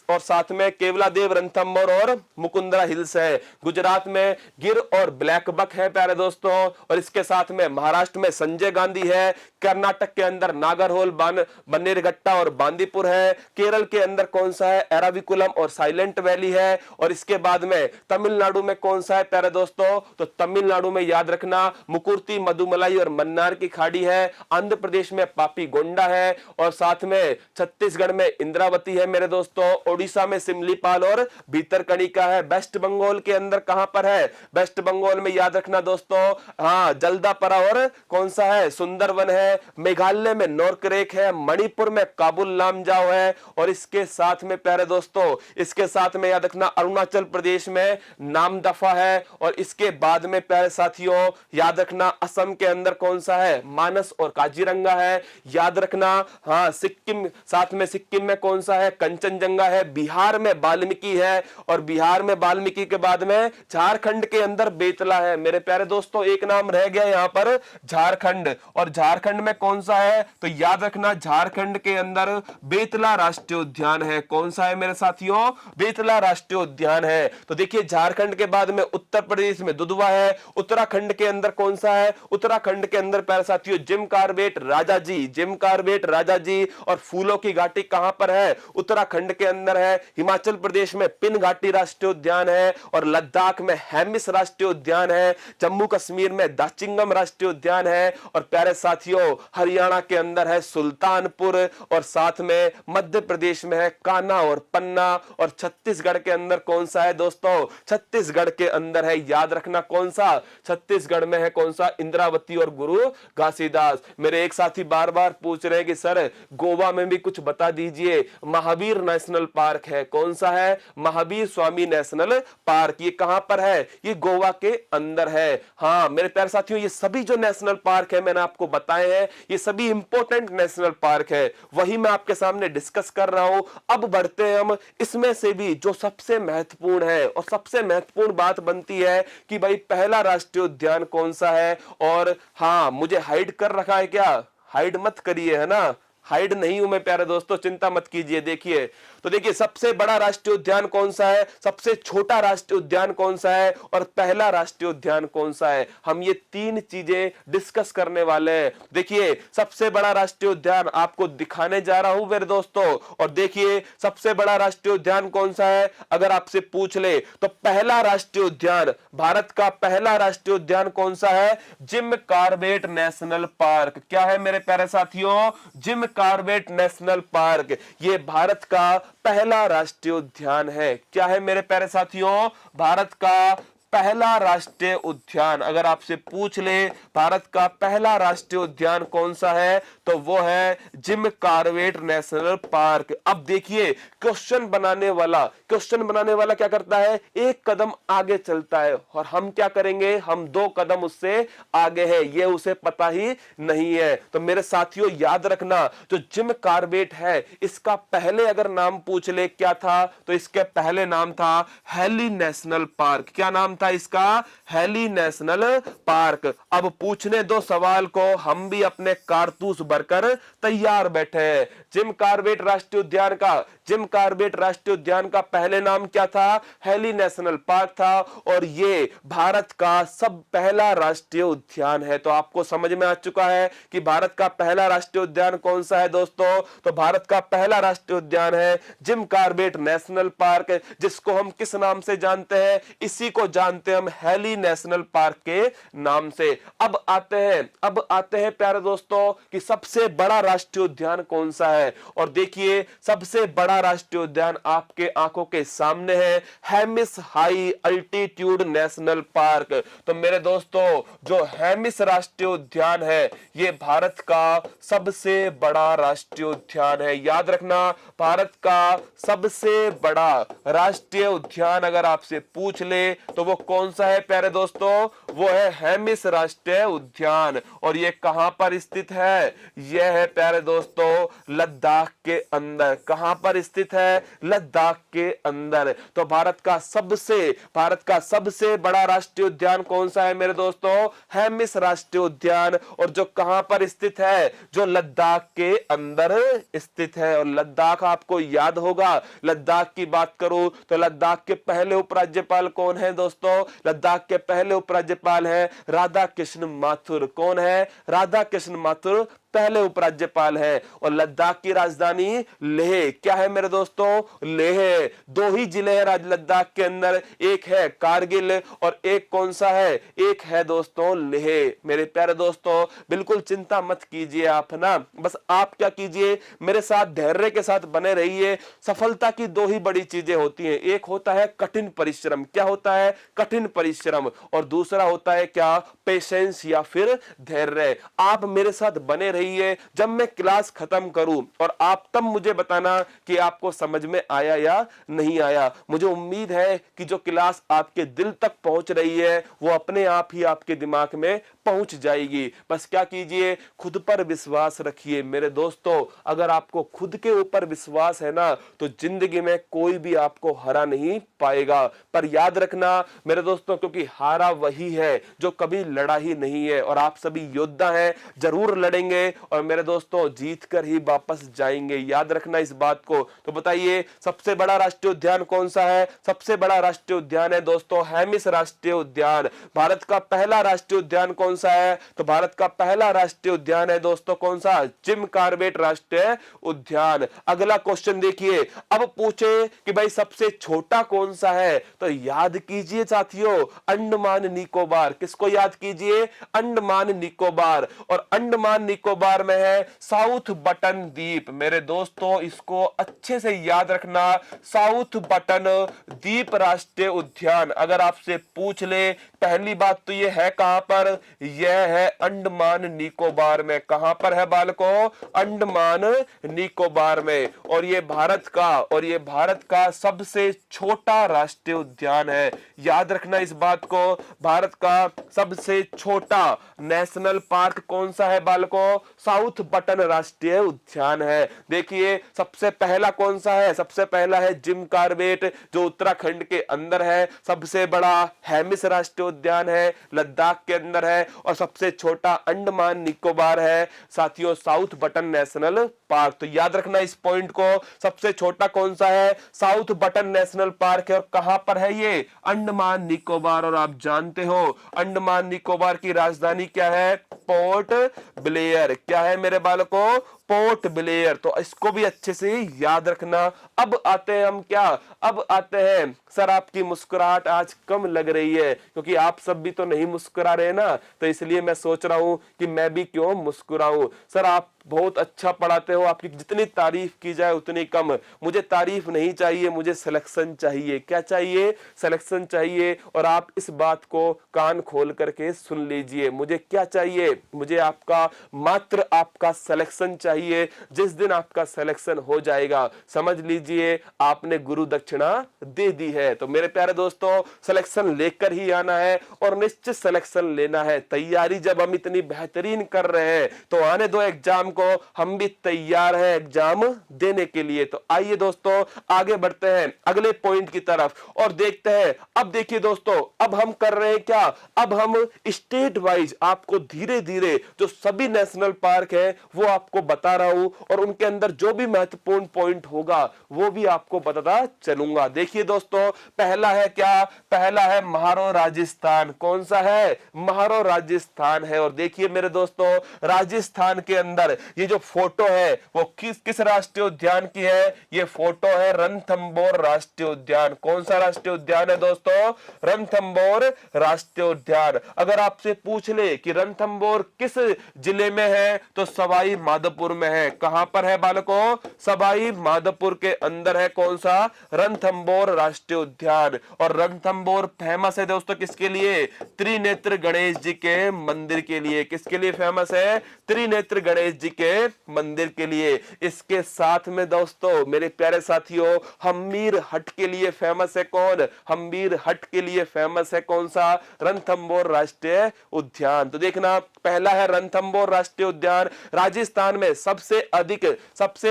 और साथ में केवलादेव, रणथंभौर और मुकुंदरा हिल्स है। गुजरात में गिर और ब्लैक बक है प्यारे दोस्तों। और इसके साथ में महाराष्ट्र में संजय गांधी है। कर्नाटक के अंदर नागरहोल, बन्नेरघट्टा और बांदीपुर है। केरल के अंदर कौन सा है, एराविकुलम और साइलेंट वैली है। और इसके बाद में तमिलनाडु में कौन सा है प्यारे दोस्तों, तो तमिलनाडु में याद रखना मुकुर्ती, मधुमलाई और मन्नार की खाड़ी है। आंध्र प्रदेश में पापी गोंडा है। और साथ में छत्तीसगढ़ में इंद्रावती है मेरे दोस्तों। ओडिशा में सिमलीपाल और भीतरकनिका है। वेस्ट बंगाल के अंदर कहां पर है, वेस्ट बंगाल में याद रखना दोस्तों, हाँ जल्दापरा और कौन सा है, सुंदरवन है। मेघालय में नोरकरेक है। मणिपुर में काबुल लामजाओ है। और इसके साथ में प्यारे दोस्तों, इसके साथ में याद रखना अरुणाचल प्रदेश में नामदफा है। और इसके बाद में प्यारे साथियों याद रखना असम के अंदर कौन सा है, मानस और काजीरंगा है। याद रखना हाँ सिक्किम, साथ में सिक्किम में कौन सा है, कंचनजंगा है। बिहार में वाल्मीकि है। और बिहार में वाल्मीकि के बाद में झारखंड के अंदर बेतला है। मेरे प्यारे दोस्तों एक नाम रह गया यहां पर, झारखंड। और झारखंड में कौन सा है, तो याद रखना झारखंड के अंदर बेतला राष्ट्रीय उद्यान है। कौन सा है मेरे साथियों, बेतला राष्ट्रीय उद्यान है। तो देखिए झारखंड के बाद में उत्तर प्रदेश में दुधवा है। उत्तराखंड के अंदर कौन सा है? उत्तराखंड के अंदर प्यारे साथियों जिम कॉर्बेट राजा जी, जिम कॉर्बेट राजा जी। और फूलों की घाटी कहां पर है? उत्तराखंड के अंदर है। हिमाचल प्रदेश में पिन घाटी राष्ट्रीय उद्यान है और लद्दाख में हेमिस राष्ट्रीय उद्यान है। जम्मू कश्मीर में दाचिंगम राष्ट्रीय उद्यान है और प्यारे साथियों हरियाणा के अंदर है सुल्तानपुर और साथ में मध्य प्रदेश में है कान्हा और पन्ना। और छत्तीसगढ़ के अंदर कौन सा है दोस्तों? छत्तीसगढ़ के अंदर है, याद रखना कौन सा? छत्तीसगढ़ में है कौन सा? इंद्रावती और गुरु घासीदास। मेरे एक साथी बार बार पूछ रहे हैं कि सर गोवा में भी कुछ बता दीजिए। महावीर नेशनल पार्क है। कौन सा है? Mahavir Swami national park. ये कहां पर है? ये गोवा के अंदर है। हाँ मेरे प्यारे साथियों, ये सभी जो नेशनल पार्क है मैंने आपको बताए हैं, ये सभी इंपॉर्टेंट नेशनल पार्क है, वही मैं आपके सामने डिस्कस कर रहा हूं। अब बढ़ते हैं हम इसमें से भी जो सबसे महत्वपूर्ण है, और सबसे महत्वपूर्ण बात बनती है कि भाई पहला राष्ट्रीय उद्यान कौन सा है। और हाँ, मुझे हाइड कर रखा है क्या? हाइड मत करिए, है ना, हाइड नहीं हूं मैं प्यारे दोस्तों, चिंता मत कीजिए। देखिए तो देखिए सबसे बड़ा राष्ट्रीय उद्यान कौन सा है, सबसे छोटा राष्ट्रीय उद्यान कौन सा है और पहला राष्ट्रीय उद्यान कौन सा है। हम ये तीन चीजें डिस्कस करने वाले हैं। देखिए सबसे बड़ा राष्ट्रीय उद्यान आपको दिखाने जा रहा हूं मेरे दोस्तों। और देखिए सबसे बड़ा राष्ट्रीय उद्यान कौन सा है, अगर आपसे पूछ ले तो पहला राष्ट्रीय उद्यान, भारत का पहला राष्ट्रीय उद्यान कौन सा है? Jim Corbett national park. क्या है मेरे प्यारे साथियों? Jim Corbett national park. ये भारत का पहला राष्ट्रीय उद्यान है। क्या है मेरे प्यारे साथियों? भारत का पहला राष्ट्रीय उद्यान। अगर आपसे पूछ ले भारत का पहला राष्ट्रीय उद्यान कौन सा है तो वो है जिम कॉर्बेट नेशनल पार्क। अब देखिए क्वेश्चन बनाने वाला क्या करता है? एक कदम आगे चलता है और हम क्या करेंगे? हम दो कदम उससे आगे है, ये उसे पता ही नहीं है। तो मेरे साथियों याद रखना, जो जिम कॉर्बेट है इसका पहले अगर नाम पूछ ले क्या था तो इसके पहले नाम था हेली नेशनल पार्क। क्या नाम था इसका? Heli national park. अब पूछने दो सवाल को, हम भी अपने कारतूस भरकर तैयार बैठे हैं। जिम कॉर्बेट राष्ट्रीय उद्यान का, जिम कॉर्बेट राष्ट्रीय उद्यान का पहले नाम क्या था? हेली नेशनल पार्क था और ये भारत का सब पहला राष्ट्रीय उद्यान है। तो आपको समझ में आ चुका है कि भारत का पहला राष्ट्रीय उद्यान कौन सा है दोस्तों? तो भारत का पहला राष्ट्रीय उद्यान है जिम कॉर्बेट नेशनल पार्क, जिसको हम किस नाम से जानते हैं? इसी को जानते हैं हम हेली नेशनल पार्क के नाम से। अब आते हैं प्यारे दोस्तों कि सबसे बड़ा राष्ट्रीय उद्यान कौन सा है। और देखिए सबसे बड़ा राष्ट्रीय उद्यान आपके आंखों के सामने है, Hemis high altitude national park. तो मेरे दोस्तों जो हेमिस राष्ट्रीय उद्यान है ये भारत का सबसे बड़ा राष्ट्रीय उद्यान है। याद रखना, भारत का सबसे बड़ा राष्ट्रीय उद्यान अगर आपसे पूछ ले तो वो कौन सा है प्यारे दोस्तों? वो है हेमिस राष्ट्रीय उद्यान। और ये कहां पर स्थित है? यह है प्यारे दोस्तों लद्दाख के अंदर। कहां पर स्थित है? लद्दाख के अंदर। तो भारत का सबसे बड़ा राष्ट्रीय उद्यान कौन सा है मेरे दोस्तों? हेमिस राष्ट्रीय उद्यान। और जो कहां पर स्थित है? जो लद्दाख के अंदर स्थित है। और लद्दाख आपको याद होगा, लद्दाख की बात करूं तो लद्दाख के पहले उपराज्यपाल कौन है दोस्तों? लद्दाख के पहले उपराज्यपाल है राधा कृष्ण माथुर। कौन है? राधा कृष्ण माथुर पहले उपराज्यपाल है। और लद्दाख की राजधानी लेह। क्या है मेरे दोस्तों? लेह। दो ही जिले हैं लद्दाख के अंदर, एक है कारगिल और एक कौन सा है? एक है दोस्तों लेह। मेरे प्यारे दोस्तों बिल्कुल चिंता मत कीजिए आप ना, बस आप क्या कीजिए, मेरे साथ धैर्य के साथ बने रहिए। सफलता की दो ही बड़ी चीजें होती हैं, एक होता है कठिन परिश्रम। क्या होता है? कठिन परिश्रम। और दूसरा होता है क्या? पेशेंस या फिर धैर्य। आप मेरे साथ बने रहिए, जब मैं क्लास खत्म करूं और आप तब मुझे बताना कि आपको समझ में आया या नहीं आया। मुझे उम्मीद है कि जो क्लास आपके दिल तक पहुंच रही है वो अपने आप ही आपके दिमाग में पहुंच जाएगी। बस क्या कीजिए, खुद पर विश्वास रखिए मेरे दोस्तों। अगर आपको खुद के ऊपर विश्वास है ना तो जिंदगी में कोई भी आपको हरा नहीं पाएगा। पर याद रखना मेरे दोस्तों, क्योंकि हारा वही है जो कभी लड़ा ही नहीं है। और आप सभी योद्धा हैं, जरूर लड़ेंगे, और मेरे दोस्तों जीत कर ही वापस जाएंगे, याद रखना इस बात को। तो बताइए सबसे बड़ा राष्ट्रीय उद्यान कौन सा है? सबसे बड़ा राष्ट्रीय उद्यान है दोस्तों हेमिस राष्ट्रीय उद्यान। भारत का पहला राष्ट्रीय उद्यान कौन सा है? तो भारत का पहला राष्ट्रीय उद्यान है दोस्तों कौन सा? जिम कॉर्बेट राष्ट्रीय उद्यान। अगला क्वेश्चन देखिए, अब पूछे कि भाई सबसे छोटा कौन सा है? तो याद कीजिए साथियों, अंडमान निकोबार। किसको याद कीजिए? अंडमान निकोबार। और अंडमान निकोबार में है साउथ बटन द्वीप। मेरे दोस्तों इसको अच्छे से याद रखना, साउथ बटन द्वीप राष्ट्रीय उद्यान। अगर आपसे पूछ ले, पहली बात तो ये है कहां पर? यह है अंडमान निकोबार में। कहां पर है बालकों? अंडमान निकोबार में। और ये भारत का सबसे छोटा राष्ट्रीय उद्यान है। याद रखना इस बात को, भारत का सबसे छोटा नेशनल पार्क कौन सा है बालकों? साउथ बटन राष्ट्रीय उद्यान है। देखिए सबसे पहला कौन सा है? सबसे पहला है जिम कॉर्बेट जो उत्तराखंड के अंदर है। सबसे बड़ा हेमिस राष्ट्रीय उद्यान है, लद्दाख के अंदर है। और सबसे छोटा अंडमान निकोबार है साथियों, साउथ बटन नेशनल पार्क। तो याद रखना इस पॉइंट को, सबसे छोटा कौन सा है? साउथ बटन नेशनल पार्क है। और कहां पर है ये? अंडमान निकोबार। और आप जानते हो अंडमान निकोबार की राजधानी क्या है? Port Blair. क्या है मेरे बालकों? Port Blair. तो इसको भी अच्छे से याद रखना। अब आते हैं हम क्या? अब आते हैं, सर आपकी मुस्कुराहट आज कम लग रही है, क्योंकि आप सब भी तो नहीं मुस्कुरा रहे ना, तो इसलिए मैं सोच रहा हूं कि मैं भी क्यों मुस्कुराऊं। सर आप बहुत अच्छा पढ़ाते हो, आपकी जितनी तारीफ की जाए उतनी कम। मुझे तारीफ नहीं चाहिए, मुझे सिलेक्शन चाहिए। क्या चाहिए? सिलेक्शन चाहिए। और आप इस बात को कान खोल करके सुन लीजिए। मुझे क्या चाहिए? मुझे आपका, मात्र आपका सिलेक्शन चाहिए। जिस दिन आपका सिलेक्शन हो जाएगा, समझ लीजिए आपने गुरु दक्षिणा दे दी है। तो मेरे प्यारे दोस्तों सिलेक्शन लेकर ही आना है और निश्चित सिलेक्शन लेना है। तैयारी जब हम इतनी बेहतरीन कर रहे हैं तो आने दो एग्जाम को, हम भी तैयार हैं एग्जाम देने के लिए। तो आइए दोस्तों आगे बढ़ते हैं अगले पॉइंट की तरफ और देखते हैं। अब देखिए दोस्तों, अब हम कर रहे हैं क्या? अब हम स्टेट वाइज आपको धीरे धीरे जो सभी नेशनल पार्क है वो आपको बता रहा हूं, और उनके अंदर जो भी महत्वपूर्ण पॉइंट होगा वो भी आपको बताता चलूंगा। देखिए दोस्तों, पहला है क्या? पहला है म्हारो राजस्थान। कौन सा है? म्हारो राजस्थान है। और देखिए मेरे दोस्तों, राजस्थान के अंदर ये जो फोटो है वो किस राष्ट्रीय उद्यान की है? ये फोटो है रणथंबोर राष्ट्रीय उद्यान। कौन सा राष्ट्रीय उद्यान है दोस्तों? रणथंबोर राष्ट्रीय उद्यान। अगर आपसे पूछ ले कि रणथंबोर किस जिले में है, तो सवाई माधोपुर में है। कहां पर है बालकों? सवाई माधोपुर के अंदर है। कौन सा? रणथंबोर राष्ट्रीय उद्यान। और रणथंबोर फेमस है दोस्तों किसके लिए? त्रिनेत्र गणेश जी के मंदिर के लिए। किसके लिए फेमस है? त्रिनेत्र गणेश जी के मंदिर के लिए। इसके साथ में दोस्तों मेरे प्यारे साथियों, हम्मीर हट के लिए फेमस है। कौन? हम्मीर हट के लिए फेमस है कौन सा? रणथंबोर राष्ट्रीय उद्यान। तो देखना, पहला है रणथंबोर राष्ट्रीय उद्यान। राजस्थान में सबसे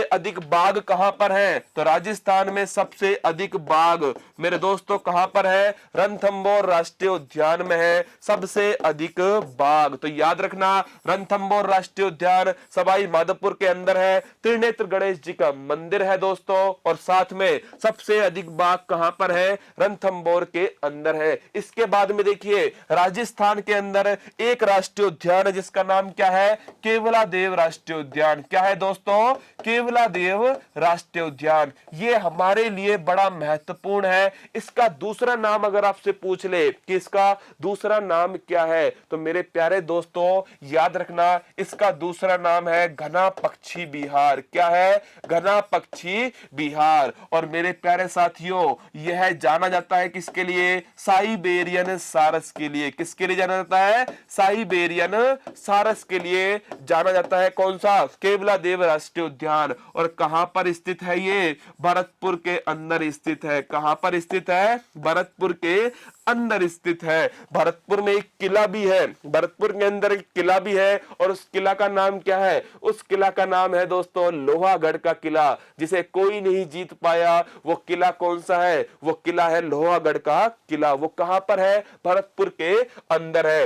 अधिक बाघ कहां पर है? तो राजस्थान में सबसे अधिक बाघ मेरे दोस्तों कहां पर है? रणथंबोर राष्ट्रीय उद्यान में है सबसे अधिक बाघ। तो याद रखना, रणथंबोर राष्ट्रीय उद्यान सवाई माधोपुर के अंदर है। त्रिनेत्र गणेश जी का मंदिर है दोस्तों, और साथ में सबसे अधिक बाघ कहां पर है? रणथंबोर के अंदर है। इसके बाद में देखिए, राजस्थान के अंदर एक राष्ट्रीय उद्यान है जिसका नाम क्या है? केवलादेव राष्ट्रीय उद्यान। क्या है दोस्तों? केवलादेव राष्ट्रीय उद्यान। ये हमारे लिए बड़ा महत्वपूर्ण है। इसका दूसरा नाम अगर आपसे पूछ ले कि इसका दूसरा नाम क्या है, तो मेरे प्यारे दोस्तों याद रखना, इसका दूसरा नाम है घना पक्षी बिहार। क्या है? घना पक्षी बिहार। और मेरे प्यारे साथियों, यह जाना जाता है किसके लिए? साइबेरियन सारस के लिए। किसके लिए जाना जाता है? साइबेरियन सारस के लिए जाना जाता है। कौन सा? केवलादेव राष्ट्रीय उद्यान। और कहां पर स्थित है ये? भरतपुर के अंदर स्थित है। कहां पर स्थित है? भरतपुर के अंदर स्थित है। भरतपुर में एक किला भी है, भरतपुर के अंदर एक किला भी है, और उस किला का नाम क्या है? उस किला का नाम है दोस्तों लोहागढ़ का किला, जिसे कोई नहीं जीत पाया। वो किला कौन सा है? वो किला है लोहागढ़ का किला। वो कहां पर है? भरतपुर के अंदर है।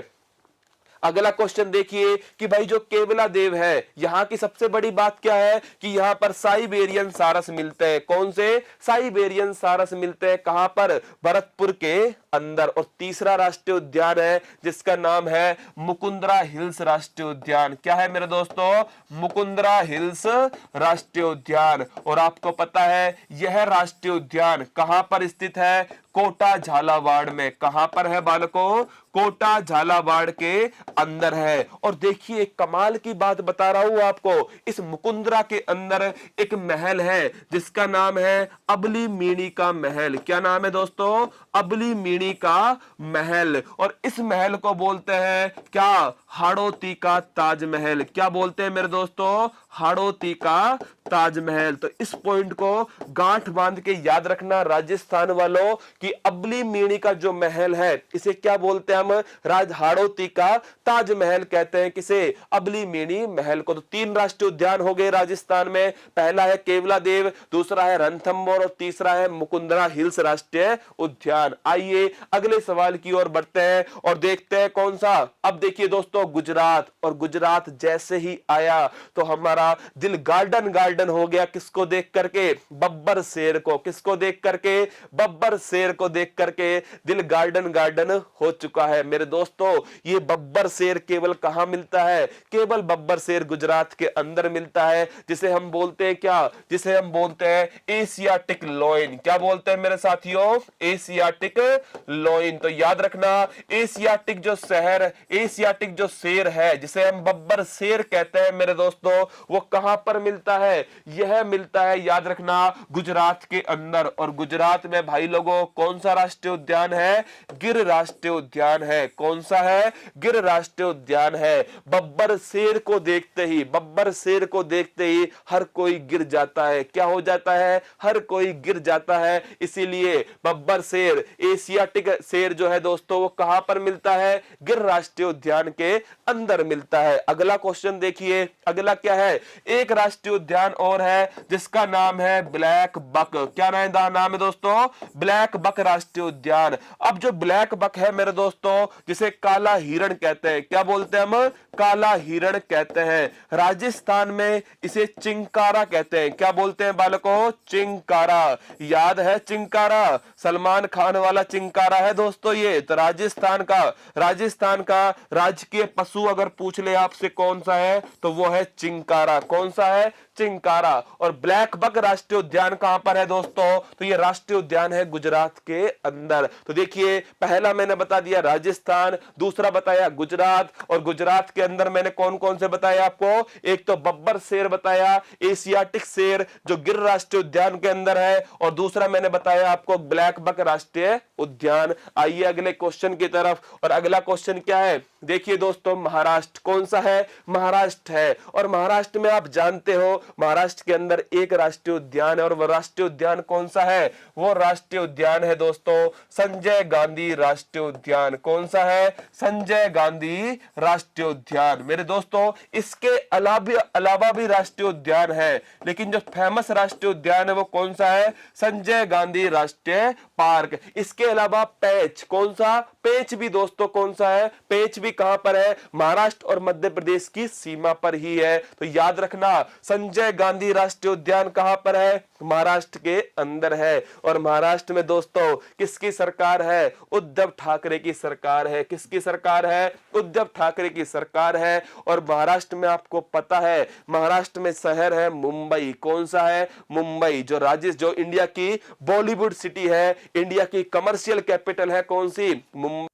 अगला क्वेश्चन देखिए कि भाई जो केवला देव है, यहां की सबसे बड़ी बात क्या है कि यहां पर साइबेरियन सारस मिलते हैं। कौन से? साइबेरियन सारस मिलते हैं। कहां पर? भरतपुर के अंदर। और तीसरा राष्ट्रीय उद्यान है जिसका नाम है मुकुंदरा हिल्स राष्ट्रीय उद्यान। क्या है मेरे दोस्तों? मुकुंदरा हिल्स राष्ट्रीय उद्यान। और आपको पता है यह राष्ट्रीय उद्यान कहां पर स्थित है? कोटा झालावाड़ में। कहां पर है बालकों? कोटा झालावाड़ के अंदर है। और देखिए कमाल की बात बता रहा हूं आपको, इस मुकुंदरा के अंदर एक महल है जिसका नाम है अबली मीणी का महल। क्या नाम है दोस्तों? अबली मीणी का महल। और इस महल को बोलते हैं क्या? हाड़ौती का ताजमहल। क्या बोलते हैं मेरे दोस्तों? हाड़ौती का ताजमहल। तो इस पॉइंट को गांठ बांध के याद रखना राजस्थान वालों कि अबली मीणी का जो महल है इसे क्या बोलते हैं हम? राज हाड़ौती का ताजमहल कहते हैं। किसे? अबली मीणी महल को। तो 3 राष्ट्रीय उद्यान हो गए राजस्थान में। पहला है केवला देव, दूसरा है रणथंभौर और तीसरा है मुकुंदरा हिल्स राष्ट्रीय उद्यान। आइए अगले सवाल की ओर बढ़ते हैं और देखते हैं कौन सा। अब देखिए दोस्तों गुजरात, और गुजरात जैसे ही आया तो हमारा दिल गार्डन गार्डन हो गया। किसको देख करके? बब्बर शेर को। किसको देख करके? बब्बर शेर को देख करके दिल गार्डन गार्डन हो चुका है। मेरे दोस्तों ये बब्बर शेर केवल कहां मिलता है? केवल बब्बर शेर गुजरात के अंदर मिलता है, जिसे हम बोलते हैं क्या? जिसे हम बोलते हैं एशियाटिक लॉयन। क्या बोलते हैं मेरे साथियों? Asiatic lion. तो याद रखना एशियाटिक जो शहर, एशियाटिक जो शेर है जिसे हम बब्बर शेर कहते हैं मेरे दोस्तों, वो कहां पर मिलता है? यह मिलता है याद रखना गुजरात के अंदर। और गुजरात में भाई लोगों कौन सा राष्ट्रीय उद्यान है? गिर राष्ट्रीय उद्यान है। कौन सा है? गिर राष्ट्रीय उद्यान है। बब्बर शेर को देखते ही, बब्बर शेर को देखते ही हर कोई गिर जाता है। क्या हो जाता है? हर कोई गिर जाता है। इसीलिए बब्बर शेर, एशियाटिक शेर जो है दोस्तों, वो कहां पर मिलता है? गिर राष्ट्रीय उद्यान के अंदर मिलता है। अगला क्वेश्चन देखिए, अगला क्या है? एक राष्ट्रीय उद्यान और है जिसका नाम है ब्लैक बक। क्या नाम है दोस्तों? ब्लैक बक राष्ट्रीय उद्यान। अब जो ब्लैक बक है मेरे दोस्तों, जिसे काला हिरण कहते हैं। क्या बोलते हैं हम? काला हिरण कहते हैं। राजस्थान में इसे चिंकारा कहते हैं। क्या बोलते हैं बालकों? चिंकारा। याद है चिंकारा? सलमान खान वाला चिंकारा है दोस्तों ये। तो राजस्थान का राजकीय पशु अगर पूछ ले आपसे कौन सा है, तो वो है चिंकारा। कौन सा है? चिंकारा। और ब्लैक बक राष्ट्रीय उद्यान कहां पर है दोस्तों? तो ये राष्ट्रीय उद्यान है गुजरात के अंदर। तो देखिए पहला मैंने बता दिया राजस्थान, दूसरा बताया गुजरात, और गुजरात के अंदर मैंने कौन कौन से बताया आपको? एक तो बब्बर शेर बताया, एशियाटिक शेर जो गिर राष्ट्रीय उद्यान के अंदर है, और दूसरा मैंने बताया आपको ब्लैक बक राष्ट्रीय उद्यान। आइए अगले क्वेश्चन की तरफ। और अगला क्वेश्चन क्या है? देखिए दोस्तों महाराष्ट्र। कौन सा है? महाराष्ट्र है। और महाराष्ट्र में आप जानते हो महाराष्ट्र के अंदर एक राष्ट्रीय उद्यान है, और वह राष्ट्रीय उद्यान कौन सा है? वो राष्ट्रीय उद्यान है दोस्तों संजय गांधी राष्ट्रीय उद्यान। कौन सा है? संजय गांधी राष्ट्रीय उद्यान। मेरे दोस्तों इसके अलावा भी राष्ट्रीय उद्यान है, लेकिन जो फेमस राष्ट्रीय उद्यान है वो कौन सा है? संजय गांधी राष्ट्रीय पार्क। इसके अलावा पेंच। कौन सा? पेंच भी दोस्तों कौन सा है? पेंच भी कहां पर है? महाराष्ट्र और मध्य प्रदेश की सीमा पर ही है। तो याद रखना संजय गांधी राष्ट्रीय उद्यान कहां पर है? महाराष्ट्र के अंदर है। और महाराष्ट्र में दोस्तों किसकी सरकार है? उद्धव ठाकरे की सरकार है। किसकी सरकार है? उद्धव ठाकरे की सरकार है। और महाराष्ट्र में आपको पता है महाराष्ट्र में शहर है मुंबई। कौन सा है? मुंबई। जो इंडिया की बॉलीवुड सिटी है, इंडिया की कमर्शियल कैपिटल है, कौन सी? मुंबई।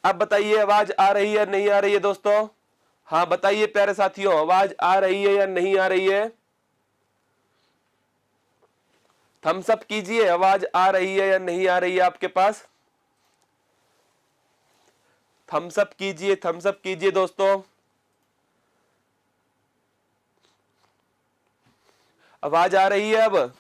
अब बताइए आवाज आ रही है नहीं आ रही है दोस्तों? हाँ बताइए प्यारे साथियों, आवाज आ रही है या नहीं आ रही है? थम्स अप कीजिए, आवाज आ रही है या नहीं आ रही है आपके पास? थम्स अप कीजिए, थम्स अप कीजिए दोस्तों। आवाज आ रही है अब?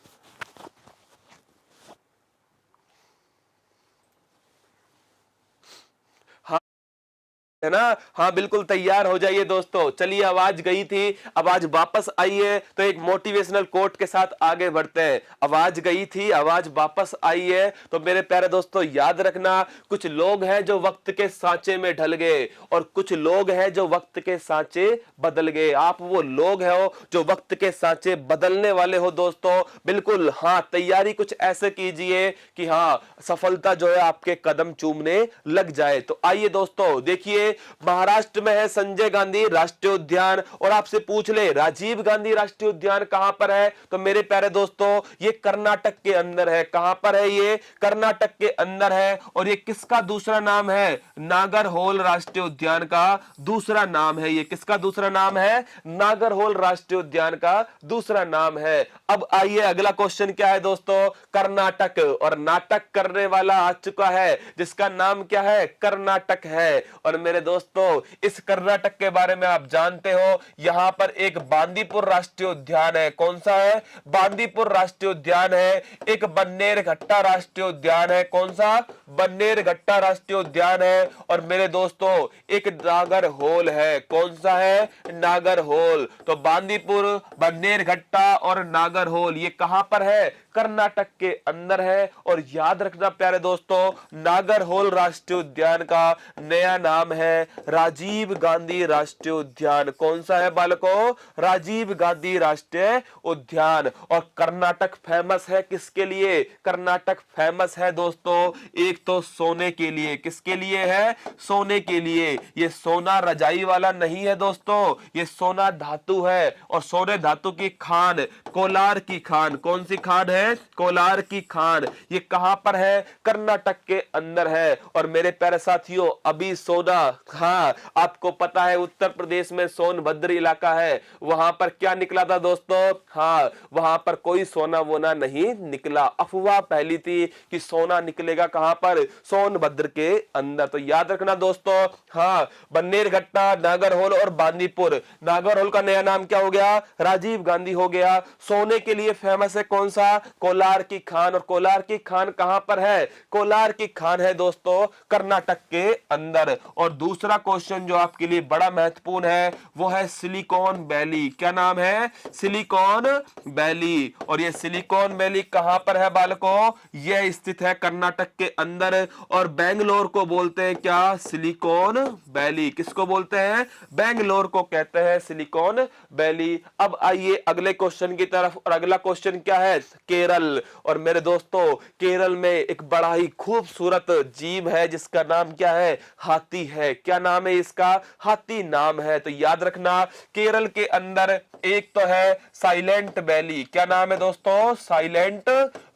है ना? हाँ बिल्कुल तैयार हो जाइए दोस्तों। चलिए आवाज गई थी, आवाज वापस आई है, तो एक मोटिवेशनल कोट के साथ आगे बढ़ते हैं। आवाज गई थी, आवाज वापस आई है, तो मेरे प्यारे दोस्तों याद रखना, कुछ लोग हैं जो वक्त के सांचे में ढल गए और कुछ लोग हैं जो वक्त के सांचे बदल गए। आप वो लोग हो जो वक्त के सांचे बदलने वाले हो दोस्तों। बिल्कुल हाँ, तैयारी कुछ ऐसे कीजिए कि हाँ सफलता जो है आपके कदम चूमने लग जाए। तो आइए दोस्तों देखिए, महाराष्ट्र में है संजय गांधी राष्ट्रीय उद्यान, और आपसे पूछ ले राजीव गांधी राष्ट्रीय उद्यान कहां पर है, तो मेरे प्यारे दोस्तों ये कर्नाटक के अंदर है। कहां पर है ये? कर्नाटक के अंदर है। और ये किसका दूसरा नाम है? नागरहोल राष्ट्रीय उद्यान का दूसरा नाम है। ये किसका दूसरा नाम है? नागरहोल राष्ट्रीय उद्यान का दूसरा नाम है। अब आइए अगला क्वेश्चन क्या है दोस्तों? कर्नाटक, और नाटक करने वाला आ चुका है जिसका नाम क्या है? कर्नाटक है। और मेरे दोस्तों इस कर्नाटक के बारे में आप जानते हो, यहां पर एक बांदीपुर राष्ट्रीय उद्यान है। कौन सा है? बांदीपुर राष्ट्रीय उद्यान है। एक बन्नेरघट्टा राष्ट्रीय उद्यान है। कौन सा? बन्नेरघट्टा राष्ट्रीय उद्यान है। और मेरे दोस्तों एक नागरहोल है। कौन सा है? नागरहोल। तो बांदीपुर, बन्नेरघट्टा और नागरहोल ये कहां पर है? कर्नाटक के अंदर है। और याद रखना प्यारे दोस्तों, नागरहोल राष्ट्रीय उद्यान का नया नाम है राजीव गांधी राष्ट्रीय उद्यान। कौन सा है बालकों? राजीव गांधी राष्ट्रीय उद्यान। और कर्नाटक फेमस है किसके लिए? कर्नाटक फेमस है दोस्तों एक तो सोने के लिए। किसके लिए है? सोने के लिए। ये सोना रजाई वाला नहीं है दोस्तों, ये सोना धातु है। और सोने धातु की खान, कोलार की खान। कौन सी खान है? कोलार की खान। ये कहां पर है? कर्नाटक के अंदर है। और मेरे प्यारे साथियों अभी सोना, हाँ आपको पता है उत्तर प्रदेश में सोनभद्र इलाका है, वहां पर क्या निकला था दोस्तों? हाँ वहां पर कोई सोना वोना नहीं निकला। अफवाह फैली थी कि सोना निकलेगा कहां पर? सोनभद्र के अंदर। तो याद रखना दोस्तों, हाँ बन्नेरघट्टा, नागरहोल और बांदीपुर। नागरहोल का नया नाम क्या हो गया? राजीव गांधी हो गया। सोने के लिए फेमस है कौन सा? कोलार की खान। और कोलार की खान कहां पर है? कोलार की खान है दोस्तों कर्नाटक के अंदर। और दूसरा क्वेश्चन जो आपके लिए बड़ा महत्वपूर्ण है वो है सिलिकॉन वैली। क्या नाम है? Silicon valley. और ये सिलिकॉन वैली कहां पर है बालकों? यह स्थित है कर्नाटक के अंदर। और बेंगलोर को बोलते हैं क्या? Silicon valley. किसको बोलते हैं? बेंगलोर को कहते हैं सिलिकॉन वैली। अब आइए अगले क्वेश्चन की तरफ। और अगला क्वेश्चन क्या है? केरल। और मेरे दोस्तों केरल में एक बड़ा ही खूबसूरत जीव है जिसका नाम क्या है? हाथी है। क्या नाम है इसका? हाथी नाम है। तो याद रखना केरल के अंदर एक तो है साइलेंट वैली। क्या नाम है दोस्तों? Silent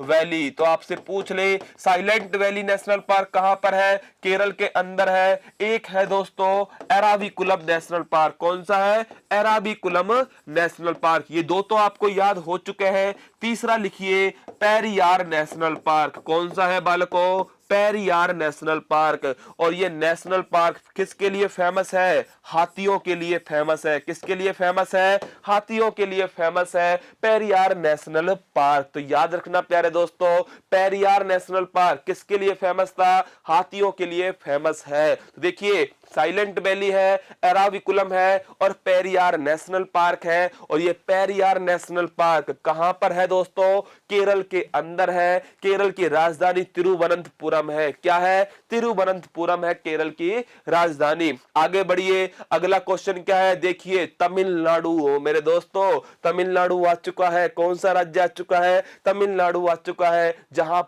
valley. तो आपसे पूछ ले साइलेंट वैली नेशनल पार्क कहां पर है? केरल के अंदर है। एक है दोस्तों एराविकुलम नेशनल पार्क। कौन सा है? Eravikulam national park. ये दो तो आपको याद हो चुके हैं। तीसरा लिखिए पेरियार नेशनल पार्क। कौन सा है बालकों? Periyar national park. और ये नेशनल पार्क किसके लिए फेमस है? हाथियों के लिए फेमस है। किसके लिए फेमस है? हाथियों के लिए फेमस है पेरियार नेशनल पार्क। तो याद रखना प्यारे दोस्तों, पेरियार नेशनल पार्क किसके लिए फेमस था? हाथियों के लिए फेमस है। तो देखिए साइलेंट वैली है, एराविकुलम है और पेरियार नेशनल पार्क है। और ये पेरियार नेशनल पार्क कहां पर है दोस्तों? केरल के अंदर है। केरल की राजधानी तिरुवनंतपुरम है। क्या है? तिरुवनंतपुरम है केरल की राजधानी। आगे बढ़िए, अगला क्वेश्चन क्या है? देखिए तमिलनाडु। मेरे दोस्तों तमिलनाडु आ चुका है। कौन सा राज्य आ चुका है? तमिलनाडु आ चुका है। जहां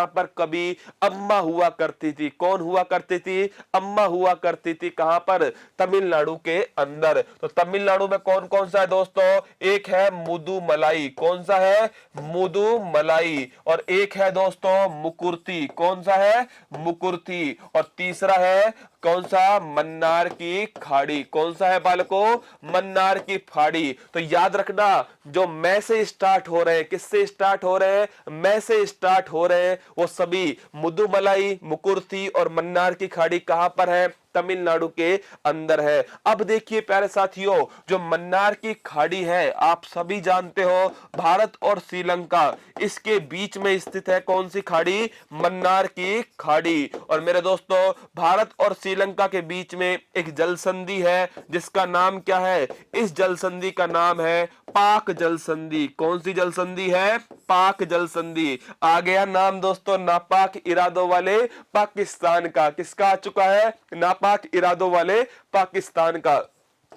पर कभी अम्मा हुआ करती थी। कौन हुआ करती थी? अम्मा हुआ करती करती थी, कहां पर? तमिलनाडु के अंदर। तो तमिलनाडु में कौन कौन सा है दोस्तों? एक है मुदुमलाई, कौन सा है? मुदुमलाई। और एक है दोस्तों मुकुर्ती, कौन सा है? मुकुर्ती। और तीसरा है कौन सा? मन्नार की खाड़ी। कौन सा है बालकों? मन्नार की खाड़ी। तो याद रखना, जो मैं से स्टार्ट हो रहे हैं, किससे स्टार्ट हो रहे हैं? मैं से स्टार्ट हो रहे हैं, वो सभी मुदुमलाई, मुकुर्ती और मन्नार की खाड़ी कहां पर है? तमिलनाडु के अंदर है। अब देखिए प्यारे साथियों, जो मन्नार की खाड़ी है, आप सभी जानते हो, भारत और श्रीलंका इसके बीच में स्थित है। कौन सी खाड़ी? मन्नार की खाड़ी। और मेरे दोस्तों, भारत और श्रीलंका के बीच में एक जल संधि है, जिसका नाम क्या है? इस जल संधि का नाम है पाक जल संधि। कौन सी जल संधि है? पाक जल संधि। आ गया नाम दोस्तों नापाक इरादों वाले पाकिस्तान का। किसका आ चुका है? नापाक इरादों वाले पाकिस्तान का।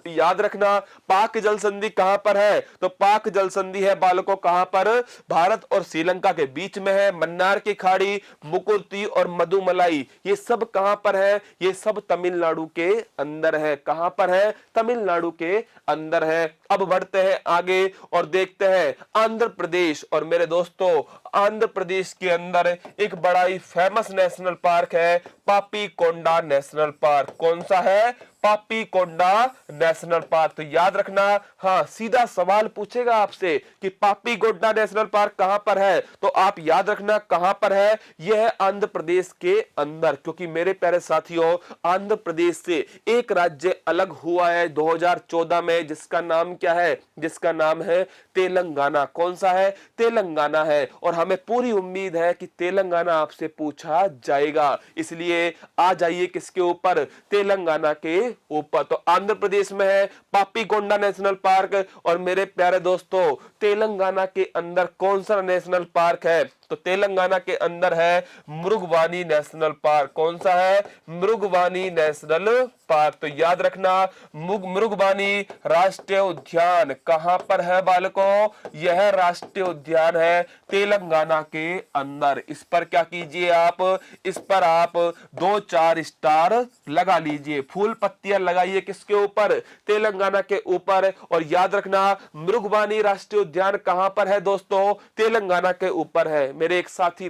याद रखना, पाक जल संधि कहां पर है? तो पाक जल संधि है बालकों कहां पर? भारत और श्रीलंका के बीच में है। मन्नार की खाड़ी, मुकुर्ती और मदुमलाई, ये सब कहां पर है? ये सब तमिलनाडु के अंदर है। कहां पर है? तमिलनाडु के अंदर है। अब बढ़ते हैं आगे और देखते हैं आंध्र प्रदेश। और मेरे दोस्तों, आंध्र प्रदेश के अंदर एक बड़ा ही फेमस नेशनल पार्क है, पापी कोंडा नेशनल पार्क। कौन सा है? पापी कोंडा नेशनल पार्क। तो याद रखना, हाँ, सीधा सवाल पूछेगा आपसे कि पापी कोंडा नेशनल पार्क कहां पर है, तो आप याद रखना कहां पर है। यह है आंध्र प्रदेश के अंदर। क्योंकि मेरे प्यारे साथियों, आंध्र प्रदेश से एक राज्य अलग हुआ है 2014 में, जिसका नाम क्या है? जिसका नाम है तेलंगाना। कौन सा है? तेलंगाना है। और हमें पूरी उम्मीद है कि तेलंगाना आपसे पूछा जाएगा, इसलिए आ जाइए किसके ऊपर? तेलंगाना के ऊपर। तो आंध्र प्रदेश में है पापी कोंडा नेशनल पार्क। और मेरे प्यारे दोस्तों, तेलंगाना के अंदर कौन सा नेशनल पार्क है? तो तेलंगाना के अंदर है मृगवानी नेशनल पार्क। कौन सा है? Mrugavani national park. तो याद रखना, मृगवानी राष्ट्रीय उद्यान कहां पर है बालकों? यह राष्ट्रीय उद्यान है तेलंगाना के अंदर। इस पर क्या कीजिए आप? इस पर आप 2-4 स्टार लगा लीजिए, फूल पत्तियां लगाइए। किसके ऊपर? तेलंगाना के ऊपर। और याद रखना, मृगवानी राष्ट्रीय उद्यान कहां पर है दोस्तों? तेलंगाना के ऊपर है। मेरे एक साथी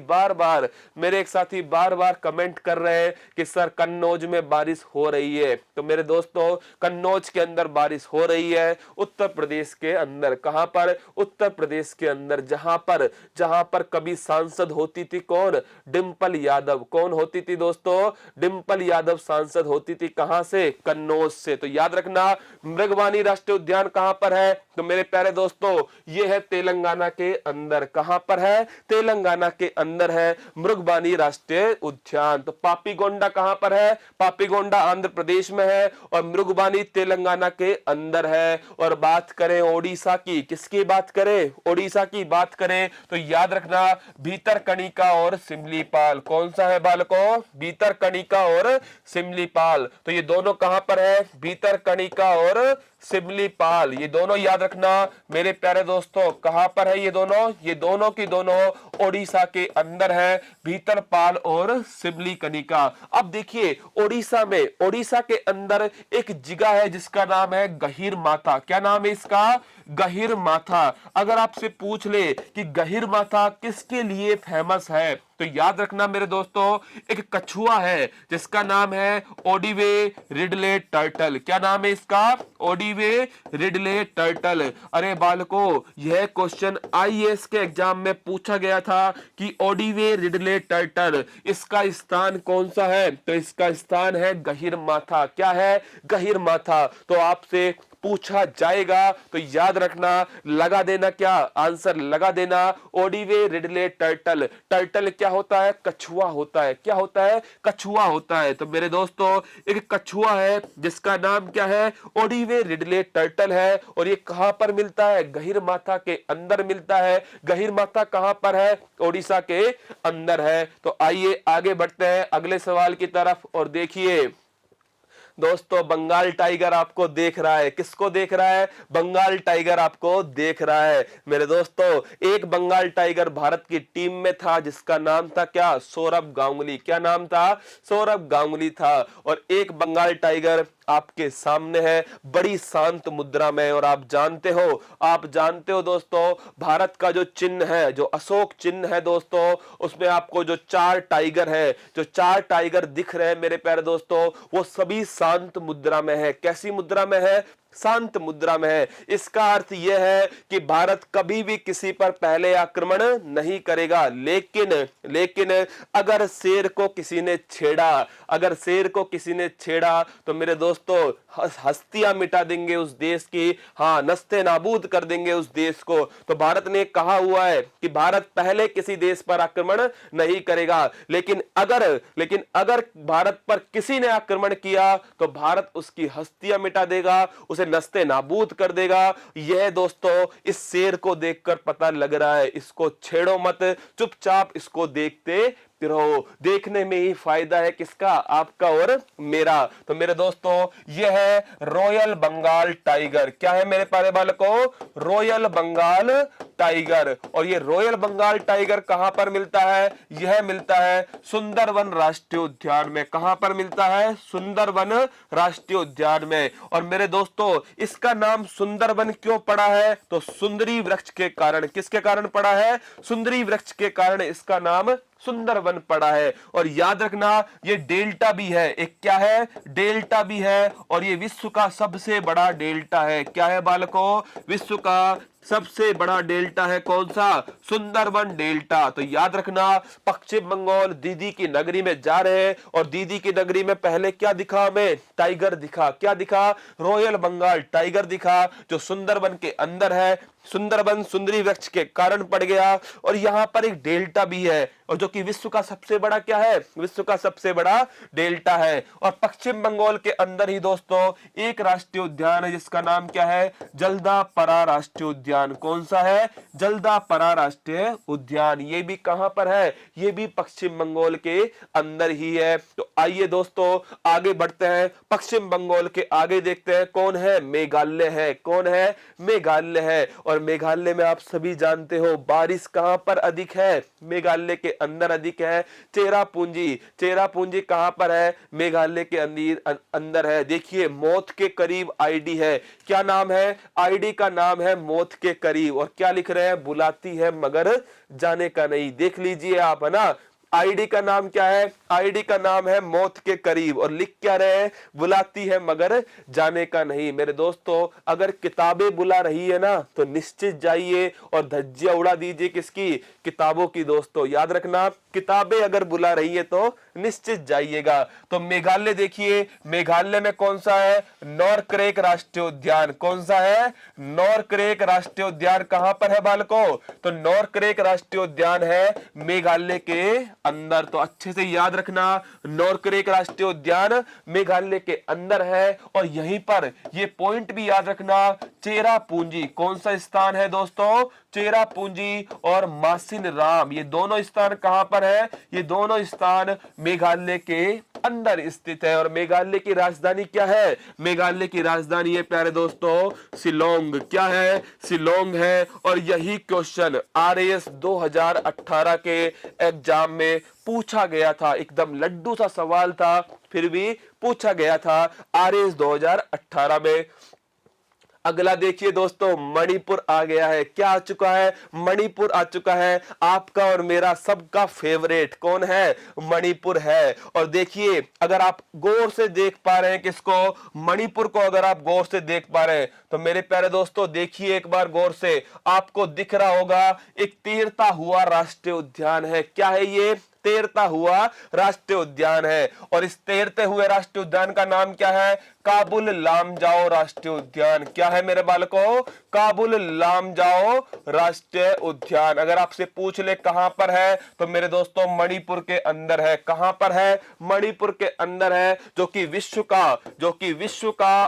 बार बार कमेंट कर रहे हैं कि सर कन्नौज में बारिश हो रही है। तो मेरे दोस्तों, कन्नौज के अंदर बारिश हो रही है, उत्तर प्रदेश के अंदर। कहां पर? उत्तर प्रदेश के अंदर, जहां पर कभी सांसद होती थी कौन? डिंपल यादव। कौन होती थी दोस्तों? डिंपल यादव सांसद होती थी। कहां से? कन्नौज से। तो याद रखना, मृगवानी राष्ट्रीय उद्यान कहां पर है? तो मेरे प्यारे दोस्तों, यह है तेलंगाना के अंदर। कहां पर है? तेलंगाना के अंदर है मृगवानी राष्ट्रीय उद्यान। तो पापीकोंडा कहां पर है? पापीकोंडा आंध्र प्रदेश में है और मृगवानी तेलंगाना के अंदर है। और बात करें ओडिशा की, किसकी बात करें? ओडिशा की बात करें तो याद रखना, भीतरकनिका और सिमलीपाल। कौन सा है बालकों? भीतरकनिका और सिमलीपाल। तो ये दोनों कहां पर है? भीतरकनिका और सिमलीपाल। ये दोनों याद रखना मेरे प्यारे दोस्तों, कहां पर है ये दोनों? ये दोनों की दोनों ओडिशा के अंदर है, भीतरपाल और सिमलीकनिका। अब देखिए, ओडिशा के अंदर एक जगह है जिसका नाम है गहीर माथा। क्या नाम है इसका? गहीर माथा। अगर आपसे पूछ ले कि गहीर माथा किसके लिए फेमस है, तो याद रखना मेरे दोस्तों, एक कछुआ है जिसका नाम है ओडिवे रिडले टर्टल। क्या नाम है इसका? ओडिवे रिडले टर्टल। अरे बालकों, यह क्वेश्चन आईएएस के एग्जाम में पूछा गया था कि ओडिवे रिडले टर्टल, इसका स्थान कौन सा है? तो इसका स्थान है गहीर माथा। क्या है? गहीर माथा। तो आपसे पूछा जाएगा, तो याद रखना, लगा देना, क्या आंसर लगा देना, ओडिवे रिडले टर्टल। टर्टल क्या होता है? कछुआ होता है। क्या होता है? कछुआ होता है। तो मेरे दोस्तों, एक कछुआ है जिसका नाम क्या है? ओडिवे रिडले टर्टल है। और ये कहां पर मिलता है? गहीर माथा के अंदर मिलता है। गहीर माथा कहां पर है? ओडिशा के अंदर है। तो आइए आगे बढ़ते हैं अगले सवाल की तरफ और देखिए, दोस्तों बंगाल टाइगर आपको देख रहा है। किसको देख रहा है? बंगाल टाइगर आपको देख रहा है। मेरे दोस्तों एक बंगाल टाइगर भारत की टीम में था जिसका नाम था क्या? सौरभ गांगुली। क्या नाम था? सौरभ गांगुली था। और एक बंगाल टाइगर आपके सामने है, बड़ी शांत मुद्रा में। और आप जानते हो दोस्तों, भारत का जो चिन्ह है, जो अशोक चिन्ह है दोस्तों, उसमें आपको जो 4 टाइगर है, जो 4 टाइगर दिख रहे हैं मेरे प्यारे दोस्तों, वो सभी शांत मुद्रा में है। कैसी मुद्रा में है? शांत मुद्रा में है। इसका अर्थ यह है कि भारत कभी भी किसी पर पहले आक्रमण नहीं करेगा। लेकिन अगर शेर को किसी ने छेड़ा, अगर शेर को किसी ने छेड़ा तो मेरे दोस्तों हस्तियां मिटा देंगे उस देश की, हाँ, नस्ते नाबूद कर देंगे उस देश को। तो भारत ने कहा हुआ है कि भारत पहले किसी देश पर आक्रमण नहीं करेगा। लेकिन अगर भारत पर किसी ने आक्रमण किया तो भारत उसकी हस्तियां मिटा देगा, उसे नस्ते नाबूद कर देगा। यह दोस्तों इस शेर को देखकर पता लग रहा है। इसको छेड़ो मत, चुपचाप इसको देखते रहो। देखने में ही फायदा है किसका? आपका और मेरा। तो मेरे दोस्तों यह है रॉयल बंगाल टाइगर। क्या है मेरे प्यारे बालकों? Royal Bengal tiger. और ये रॉयल बंगाल टाइगर कहां पर मिलता है? यह मिलता है सुंदरवन राष्ट्रीय उद्यान में। कहां पर मिलता है? सुंदरवन राष्ट्रीय उद्यान में। और मेरे दोस्तों इसका नाम सुंदरवन क्यों पड़ा है? तो सुंदरी वृक्ष के कारण। किसके कारण पड़ा है? सुंदरी वृक्ष के कारण इसका नाम सुंदरवन पड़ा है। और याद रखना ये डेल्टा भी है। एक क्या है? डेल्टा भी है। और ये विश्व का सबसे बड़ा डेल्टा है। क्या है बालकों? विश्व का सबसे बड़ा डेल्टा है। कौन सा? सुंदरवन डेल्टा। तो याद रखना पश्चिम बंगाल दीदी की नगरी में जा रहे हैं और दीदी की नगरी में पहले क्या दिखा हमें? टाइगर दिखा। क्या दिखा? रॉयल बंगाल टाइगर दिखा, जो सुंदरवन के अंदर है। सुंदरवन सुंदरी वृक्ष के कारण पड़ गया। और यहां पर एक डेल्टा भी है, और जो कि विश्व का सबसे बड़ा क्या है? विश्व का सबसे बड़ा डेल्टा है। और पश्चिम बंगाल के अंदर ही दोस्तों एक राष्ट्रीय उद्यान है जिसका नाम क्या है? जल्दापरा राष्ट्रीय उद्यान। कौन सा है? जल्दापरा राष्ट्रीय उद्यान। ये भी कहां पर है? ये भी पश्चिम बंगाल के अंदर ही है। तो आइए दोस्तों आगे बढ़ते हैं। पश्चिम बंगाल के आगे देखते हैं कौन है? मेघालय है। कौन है? मेघालय है। और मेघालय में आप सभी जानते हो बारिश कहां पर अधिक है? मेघालय के अंदर अधिक है। चेरापूंजी। चेरापूंजी कहां पर है? मेघालय के अंदर है। देखिए मौत के करीब आईडी है। क्या नाम है? आईडी का नाम है मौत के करीब। और क्या लिख रहे हैं? बुलाती है मगर जाने का नहीं। देख लीजिए आप, है ना। आईडी का नाम क्या है? आईडी का नाम है मौत के करीब। और लिख क्या रहे हैं? बुलाती है मगर जाने का नहीं। मेरे दोस्तों अगर किताबें बुला रही है ना तो निश्चित जाइए और धज्जियां उड़ा दीजिए। किसकी? किताबों की। दोस्तों याद रखना किताबें अगर बुला रही है तो निश्चित जाइएगा। तो मेघालय देखिए, मेघालय में कौन सा है? नॉरक्रेक राष्ट्रीय उद्यान। कौन सा है? नॉरक्रेक राष्ट्रीय उद्यान। कहां पर है बालकों? तो नॉरक्रेक राष्ट्रीय उद्यान है मेघालय के अंदर। तो अच्छे से याद रखना नॉरक्रेक राष्ट्रीय उद्यान मेघालय के अंदर है। और यहीं पर ये पॉइंट भी याद रखना, चेरापूंजी। कौन सा स्थान है दोस्तों? चेरापूंजी और मासिन राम। ये दोनों स्थान कहां पर है? ये दोनों स्थान मेघालय के अंदर स्थित है। और मेघालय की राजधानी क्या है? मेघालय की राजधानी है प्यारे दोस्तों शिलोंग। क्या है? शिलोंग है। और यही क्वेश्चन आरएएस 2018 के एग्जाम में पूछा गया था। एकदम लड्डू सा सवाल था, फिर भी पूछा गया था आरएएस 2018 में। अगला देखिए दोस्तों, मणिपुर आ गया है। क्या आ चुका है? मणिपुर आ चुका है। आपका और मेरा सबका फेवरेट कौन है? मणिपुर है। और देखिए अगर आप गौर से देख पा रहे हैं किसको? मणिपुर को अगर आप गौर से देख पा रहे हैं तो मेरे प्यारे दोस्तों देखिए एक बार गौर से, आपको दिख रहा होगा एक तैरता हुआ राष्ट्रीय उद्यान है। क्या है ये? तैरता हुआ राष्ट्रीय उद्यान है। और इस तैरते हुए राष्ट्रीय उद्यान का नाम क्या है? काबुल लामजाओ राष्ट्रीय उद्यान। क्या है मेरे बालकों? काबुल लामजाओ राष्ट्रीय उद्यान। अगर आपसे पूछ ले कहां पर है तो मेरे दोस्तों मणिपुर के अंदर है। कहां पर है? मणिपुर के अंदर है, जो कि विश्व का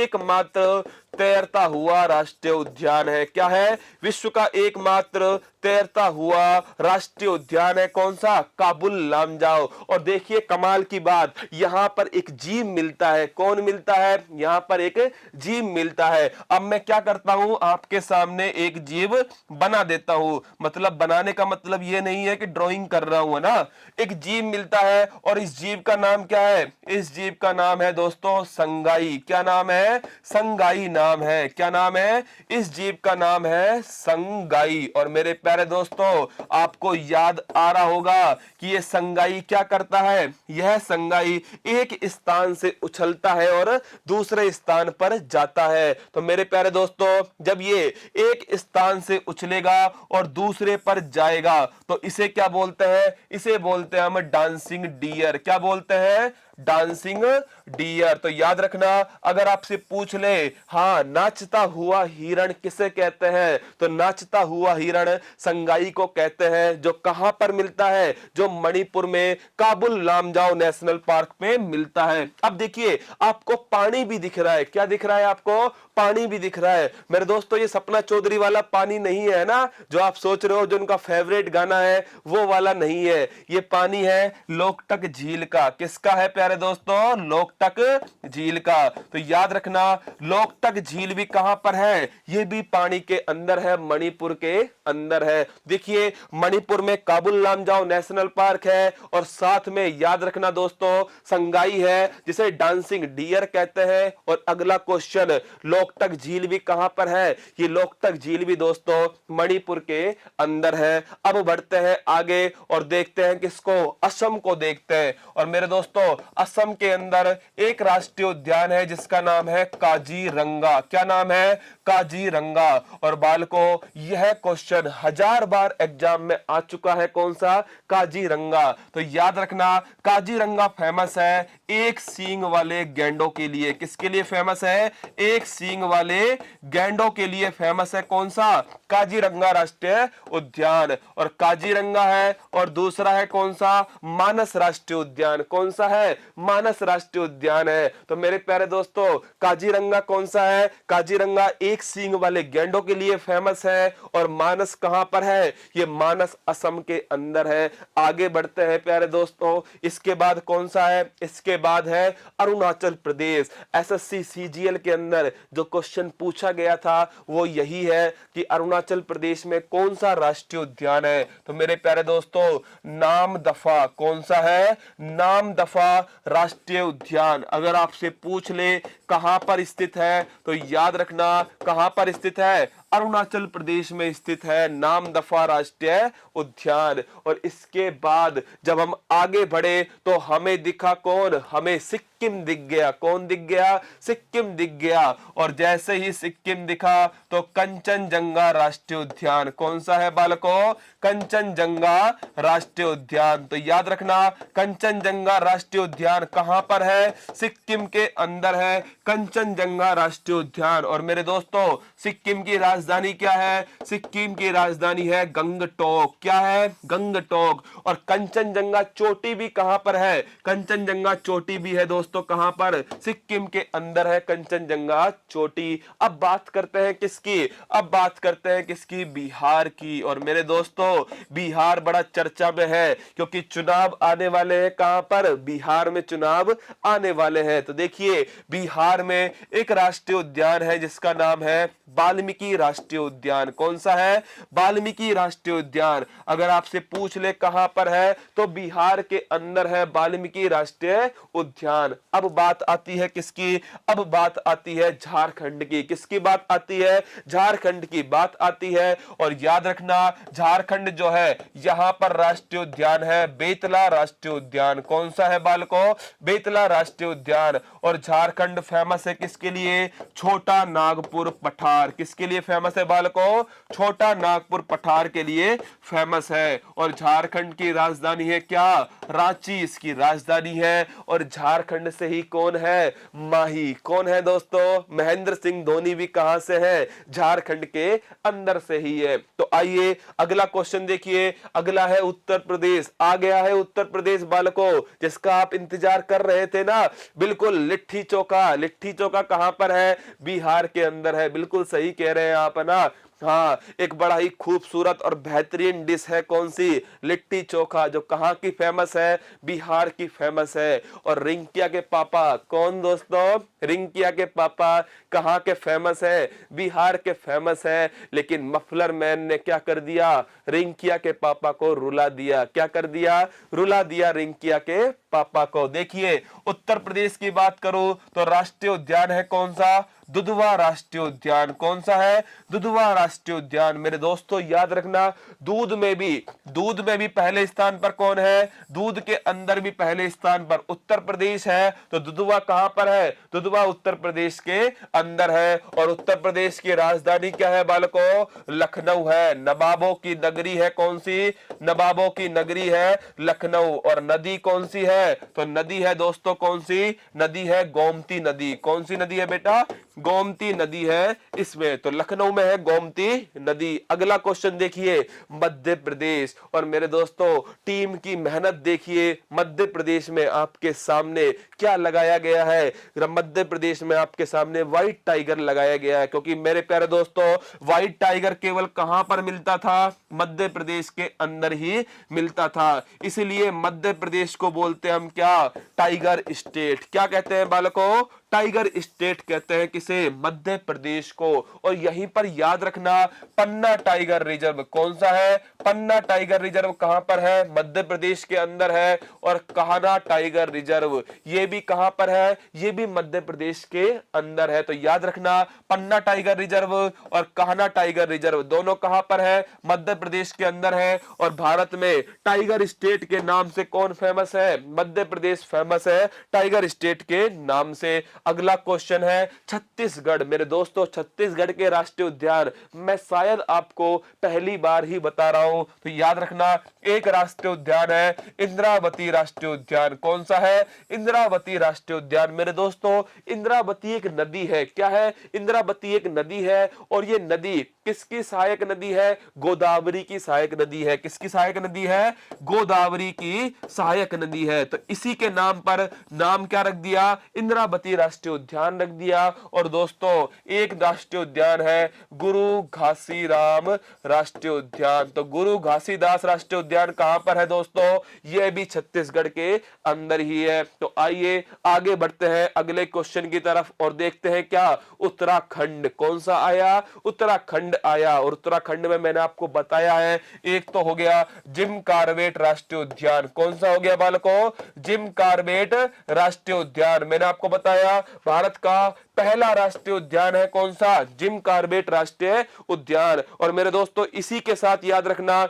एकमात्र तैरता हुआ राष्ट्रीय उद्यान है। क्या है? विश्व का एकमात्र तैरता हुआ राष्ट्रीय उद्यान है कौन सा? काबुल लामजाओ। और देखिए कमाल की बात, यहां पर एक जीव मिलता है। कौन मिलता है? यहां पर एक जीव मिलता है। अब मैं क्या करता हूं, आपके सामने एक जीव बना देता हूं। मतलब बनाने का मतलब यह नहीं है कि ड्राइंग कर रहा हूं ना। एक जीव मिलता है और इस जीव का नाम क्या है? इस जीव का नाम है दोस्तों संगाई। क्या नाम है? संगाई नाम है। क्या नाम है? इस जीव का नाम है संगाई। और मेरे प्यारे दोस्तों, आपको याद आ रहा होगा कि ये संगाई क्या करता है? यह संगाई एक स्थान से उछलता है और दूसरे स्थान पर जाता है। तो मेरे प्यारे दोस्तों, जब ये एक स्थान से उछलेगा और दूसरे पर जाएगा तो इसे क्या बोलते हैं? इसे बोलते हैं हम डांसिंग डियर। क्या बोलते हैं? Dancing dear. तो याद रखना, अगर आपसे पूछ ले हाँ नाचता हुआ हिरण किसे कहते हैं, तो नाचता हुआ हिरण संगाई को कहते हैं, जो कहां पर मिलता है? जो मणिपुर में काबुल लामजाओ नेशनल पार्क में मिलता है। अब देखिए आपको पानी भी दिख रहा है। क्या दिख रहा है आपको? पानी भी दिख रहा है। मेरे दोस्तों, ये सपना चौधरी वाला पानी नहीं है ना, जो आप सोच रहे हो जो उनका फेवरेट गाना है वो वाला नहीं है। ये पानी है लोकटक झील का। किसका है प्यारे दोस्तों? लोकटक झील का। तो याद रखना, लोकटक झील भी कहां पर है? ये भी पानी के अंदर है, मणिपुर के अंदर है। देखिए मणिपुर में काबुल लामजाओ नेशनल पार्क है और साथ में याद रखना दोस्तों संगाई है जिसे डांसिंग डियर कहते हैं। और अगला क्वेश्चन, लोकटक झील भी कहां पर है? ये लोकटक झील भी दोस्तों मणिपुर के अंदर है। अब बढ़ते हैं आगे और देखते हैं किसको? असम को देखते हैं। और मेरे दोस्तों, असम के अंदर एक राष्ट्रीय उद्यान है जिसका नाम है काजीरंगा। क्या नाम है? काजीरंगा। और बालकों, यह क्वेश्चन 1000 बार एग्जाम में आ चुका है। कौन सा? काजीरंगा। तो याद रखना, काजीरंगा फेमस है एक सींग वाले गैंडों के लिए। किसके लिए फेमस है? एक सींग वाले गैंडों के लिए फेमस है। कौन सा? काजीरंगा राष्ट्रीय उद्यान। और काजीरंगा है और दूसरा है कौन सा? मानस राष्ट्रीय उद्यान। कौन सा है? मानस राष्ट्रीय उद्यान है। तो मेरे प्यारे दोस्तों, काजीरंगा कौन सा है? काजीरंगा एक सींग वाले गैंडों के लिए फेमस है। और मानस कहां पर है? ये मानस असम के अंदर है। आगे बढ़ते हैं प्यारे दोस्तों, इसके बाद कौन सा है? इसके बाद है अरुणाचल प्रदेश। एसएससी सीजीएल के अंदर जो क्वेश्चन पूछा गया था वो यही है कि अरुणाचल प्रदेश में कौन सा राष्ट्रीय उद्यान है। तो मेरे प्यारे दोस्तों, नामदफा। कौन सा है? नामदफा राष्ट्रीय उद्यान। अगर आपसे पूछ ले कहां पर स्थित है तो याद रखना कहां पर स्थित है? अरुणाचल प्रदेश में स्थित है नामदफा राष्ट्रीय उद्यान। और इसके बाद जब हम आगे बढ़े तो हमें दिखा कौन? हमें सिक्किम दिख गया। कौन दिख गया? सिक्किम दिख गया। और जैसे ही सिक्किम दिखा तो कंचनजंगा राष्ट्रीय उद्यान। कौन सा है बालकों? कंचनजंगा राष्ट्रीय उद्यान। तो याद रखना, कंचनजंगा राष्ट्रीय उद्यान कहां पर है? सिक्किम के अंदर है कंचनजंगा राष्ट्रीय उद्यान। और मेरे दोस्तों, सिक्किम की राजधानी क्या है? सिक्किम की राजधानी है गंगटोक। क्या है? गंगटोक। और कंचनजंगा चोटी भी कहां पर है? कंचनजंगा चोटी भी है दोस्तों कहां पर? सिक्किम के अंदर है कंचनजंगा चोटी। अब बात करते हैं किसकी? अब बात करते हैं किसकी? बिहार की। और मेरे दोस्तों, बिहार बड़ा चर्चा में है क्योंकि चुनाव आने वाले हैं। कहां पर? बिहार में चुनाव आने वाले हैं। तो देखिए बिहार में एक राष्ट्रीय उद्यान है जिसका नाम है वाल्मीकि राष्ट्रीय उद्यान। कौन सा है? वाल्मीकि राष्ट्रीय उद्यान। अगर आपसे पूछ ले कहां पर है तो बिहार के अंदर है वाल्मीकि राष्ट्रीय उद्यान। अब बात आती है किसकी? अब बात आती है झारखंड की। किसकी बात आती है? झारखंड की बात आती है। और याद रखना, झारखंड जो है यहां पर राष्ट्रीय उद्यान है बेतला राष्ट्रीय उद्यान। कौन सा है बालकों? बेतला राष्ट्रीय उद्यान। और झारखंड फेमस है किसके लिए? छोटा नागपुर पठार। किसके लिए फेमस है बालकों? छोटा नागपुर पठार के लिए फेमस है। और झारखंड की राजधानी है क्या? रांची इसकी राजधानी है। और झारखंड से ही कौन है? माही। कौन है दोस्तों? महेंद्र सिंह धोनी भी कहां से है? झारखंड के अंदर से ही है। तो आइए अगला क्वेश्चन देखिए। अगला है उत्तर प्रदेश। आ गया है उत्तर प्रदेश बालकों, जिसका आप इंतजार कर रहे थे ना। बिल्कुल, लिट्टी चोखा। लिट्टी चोखा कहां पर है? बिहार के अंदर है। बिल्कुल सही कह रहे हैं आप ना। हाँ, एक बड़ा ही खूबसूरत और बेहतरीन डिश है, कौन सी? लिट्टी चोखा, जो कहाँ की फेमस है? बिहार की फेमस है। और रिंकिया के पापा कौन दोस्तों? रिंकिया के पापा कहाँ के फेमस है? बिहार के फेमस है। लेकिन मफलर मैन ने क्या कर दिया? रिंकिया के पापा को रुला दिया। क्या कर दिया? रुला दिया रिंकिया के पापा को। देखिए, उत्तर प्रदेश की बात करूं तो राष्ट्रीय उद्यान है कौन सा? दुधवा राष्ट्रीय उद्यान। कौन सा है? दुधवा राष्ट्रीय उद्यान। मेरे दोस्तों याद रखना, दूध में भी पहले स्थान पर कौन है? दूध के अंदर भी पहले स्थान पर उत्तर प्रदेश है। तो दुधवा कहां पर है? दुधवा उत्तर प्रदेश के अंदर है। और उत्तर प्रदेश की राजधानी क्या है बालकों? लखनऊ है। नवाबों की नगरी है कौन सी? नवाबों की नगरी है लखनऊ। और नदी कौन सी है? तो नदी है दोस्तों कौन सी? नदी है गोमती नदी। कौन सी नदी है बेटा? गोमती नदी है इसमें। तो लखनऊ में है गोमती नदी। अगला क्वेश्चन देखिए, मध्य प्रदेश। और मेरे दोस्तों टीम की मेहनत देखिए, मध्य प्रदेश में आपके सामने क्या लगाया गया है? मध्य प्रदेश में आपके सामने व्हाइट टाइगर लगाया गया है। क्योंकि मेरे प्यारे दोस्तों, व्हाइट टाइगर केवल कहां पर मिलता था? मध्य प्रदेश के अंदर ही मिलता था। इसलिए मध्य प्रदेश को बोलते हैं हम क्या? Tiger state. क्या कहते हैं बालकों? टाइगर स्टेट कहते हैं किसे? मध्य प्रदेश को। और यहीं पर याद रखना, पन्ना टाइगर रिजर्व कौन सा है? पन्ना टाइगर रिजर्व कहां पर है? मध्य प्रदेश के अंदर है। और कान्हा टाइगर रिजर्व ये भी कहां पर है? ये भी मध्य प्रदेश के अंदर है। तो याद रखना, पन्ना टाइगर रिजर्व और कान्हा टाइगर रिजर्व दोनों कहां पर है? मध्य प्रदेश के अंदर है। और भारत में टाइगर स्टेट के नाम से कौन फेमस है? मध्य प्रदेश फेमस है टाइगर स्टेट के नाम से। अगला क्वेश्चन है छत्तीसगढ़। मेरे दोस्तों छत्तीसगढ़ के राष्ट्रीय उद्यान मैं शायद आपको पहली बार ही बता रहा हूं, तो याद रखना, एक राष्ट्रीय उद्यान है इंद्रावती राष्ट्रीय उद्यान। कौन सा है? इंद्रावती राष्ट्रीय उद्यान। मेरे दोस्तों इंद्रावती एक नदी है। क्या है? इंद्रावती एक नदी है। और ये नदी किसकी सहायक नदी है? गोदावरी की सहायक नदी है। किसकी सहायक नदी है? गोदावरी की सहायक नदी है। तो इसी के नाम पर नाम क्या रख दिया? इंद्रावती राष्ट्रीय उद्यान रख दिया। और दोस्तों एक राष्ट्रीय उद्यान है गुरु घासीराम राष्ट्रीय उद्यान। तो गुरु घासीदास राष्ट्रीय उद्यान कहां पर है दोस्तों? यह भी छत्तीसगढ़ के अंदर ही है। तो आइए आगे बढ़ते हैं अगले क्वेश्चन की तरफ और देखते हैं क्या उत्तराखंड। कौन सा आया? उत्तराखंड आया। और उत्तराखंड में मैंने आपको बताया है, एक तो हो गया जिम कार्बेट राष्ट्रीय उद्यान। कौन सा हो गया बालकों? जिम कार्बेट राष्ट्रीय उद्यान। मैंने आपको बताया भारत का पहला राष्ट्रीय उद्यान है कौन सा? जिम कार्बेट राष्ट्रीय उद्यान। और मेरे दोस्तों इसी के साथ याद रखना,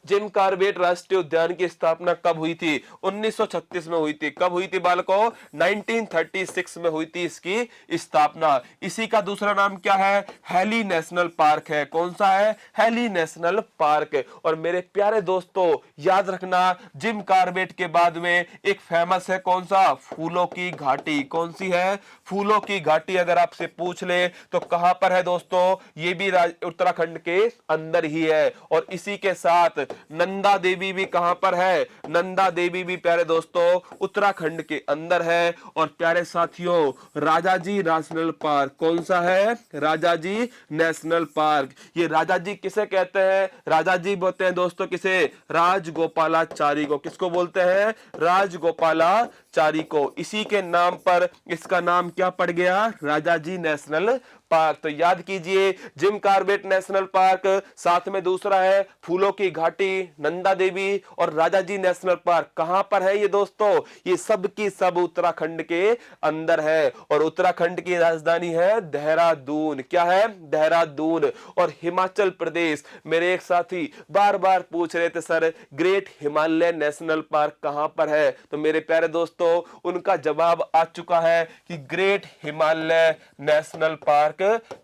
जिम कार्बेट राष्ट्रीय उद्यान की स्थापना कब हुई थी? 1936 में हुई थी। कब हुई थी बालकों? 1936 में हुई थी इसकी स्थापना। इसी का दूसरा नाम क्या है? हैली नेशनल पार्क है। कौन सा है? Hailey national park. और मेरे प्यारे दोस्तों याद रखना, जिम कार्बेट के बाद में एक फेमस है कौन सा? फूलों की घाटी। कौन सी है? फूलों की घाटी। अगर आपसे पूछ ले तो कहां पर है दोस्तों? ये भी उत्तराखंड के अंदर ही है। और इसी के साथ नंदा देवी भी कहां पर है? नंदा देवी भी प्यारे दोस्तों उत्तराखंड के अंदर है। और प्यारे साथियों राजाजी नेशनल पार्क। कौन सा है? Rajaji national park. ये राजाजी किसे कहते हैं? राजाजी बोलते हैं दोस्तों किसे? राजगोपालाचारी को। किसको बोलते हैं? राजगोपालाचारी को। इसी के नाम पर इसका नाम क्या पड़ गया? Rajaji national park. तो याद कीजिए, जिम कार्बेट नेशनल पार्क, साथ में दूसरा है फूलों की घाटी, नंदा देवी और राजाजी नेशनल पार्क। कहां पर है ये दोस्तों? ये सब की सब उत्तराखंड के अंदर है। और उत्तराखंड की राजधानी है देहरादून। क्या है? देहरादून। और हिमाचल प्रदेश, मेरे एक साथी बार बार पूछ रहे थे sir great Himalaya national park कहां पर है? तो मेरे प्यारे दोस्तों उनका जवाब आ चुका है कि ग्रेट हिमालय नेशनल पार्क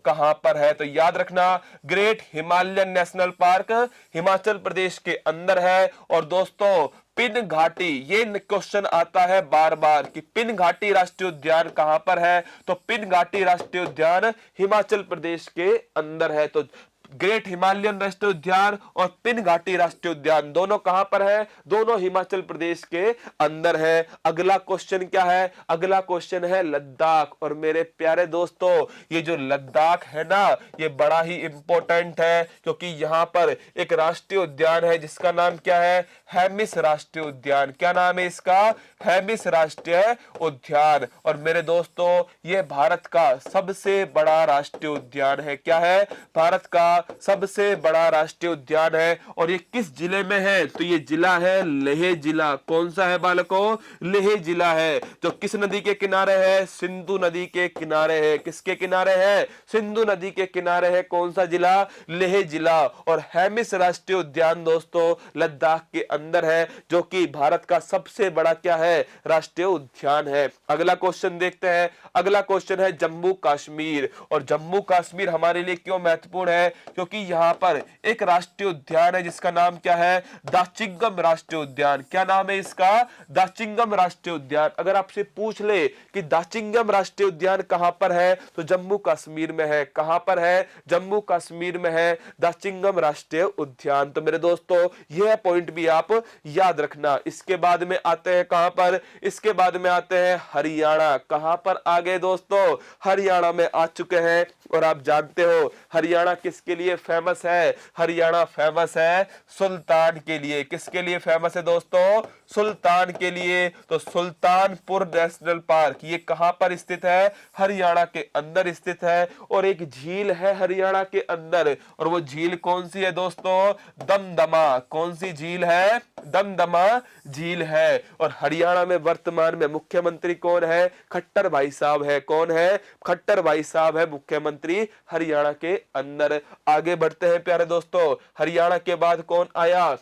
कहां पर है। तो याद रखना, great Himalayan national park Himachal Pradesh के अंदर है। और दोस्तों पिन घाटी, ये क्वेश्चन आता है बार बार कि पिन घाटी राष्ट्रीय उद्यान कहां पर है? तो पिन घाटी राष्ट्रीय उद्यान हिमाचल प्रदेश के अंदर है। तो ग्रेट हिमालयन राष्ट्रीय उद्यान और पिन घाटी राष्ट्रीय उद्यान दोनों कहां पर है? दोनों हिमाचल प्रदेश के अंदर है। अगला क्वेश्चन क्या है? अगला क्वेश्चन है लद्दाख। और मेरे प्यारे दोस्तों, ये जो लद्दाख है ना, ये बड़ा ही इंपॉर्टेंट है, क्योंकि यहां पर एक राष्ट्रीय उद्यान है जिसका नाम क्या है? हेमिस राष्ट्रीय उद्यान। क्या नाम है इसका? हेमिस राष्ट्रीय उद्यान। और मेरे दोस्तों, ये भारत का सबसे बड़ा राष्ट्रीय उद्यान है। क्या है? भारत का सबसे बड़ा राष्ट्रीय उद्यान है। और ये किस जिले में है? तो ये जिला है लेह जिला। कौन सा है बालकों? लेह जिला है, जो किस नदी के किनारे है? सिंधु नदी के किनारे है। किसके किनारे है? सिंधु नदी के किनारे है। कौन सा जिला? लेह जिला। और हेमिस राष्ट्रीय उद्यान दोस्तों लद्दाख के अंदर है, जो कि भारत का सबसे बड़ा क्या है? राष्ट्रीय उद्यान है। अगला क्वेश्चन देखते हैं। अगला क्वेश्चन है जम्मू कश्मीर। और जम्मू कश्मीर हमारे लिए क्यों महत्वपूर्ण है? क्योंकि यहां पर एक राष्ट्रीय उद्यान है जिसका नाम क्या है? दाचिंगम राष्ट्रीय उद्यान। क्या नाम है इसका? दाचिंगम राष्ट्रीय उद्यान। अगर आपसे पूछ ले कि दाचिंगम राष्ट्रीय उद्यान कहां पर है, तो जम्मू कश्मीर में है। कहां पर है? जम्मू कश्मीर में है दाचिंगम राष्ट्रीय उद्यान। तो मेरे दोस्तों, यह पॉइंट भी आप याद रखना। इसके बाद में आते हैं कहां पर? इसके बाद में आते हैं हरियाणा। कहां पर आ गए दोस्तों? हरियाणा में आ चुके हैं। और आप जानते हो हरियाणा किसके लिए फेमस है? हरियाणा फेमस है सुल्तान के लिए। किसके लिए फेमस है दोस्तों? सुल्तान के लिए। तो सुल्तानपुर नेशनल पार्क ये कहां पर स्थित है? हरियाणा के अंदर स्थित है। और एक झील है हरियाणा के अंदर, और वो झील कौन सी है दोस्तों? दमदमा। कौन सी झील है? दमदमा झील है। और हरियाणा में वर्तमान में मुख्यमंत्री कौन है? खट्टर भाई साहब है। कौन है? खट्टर भाई साहब है मुख्यमंत्री हरियाणा के अंदर। आगे बढ़ते हैं प्यारे दोस्तों। हरियाणा के बाद कौन आया?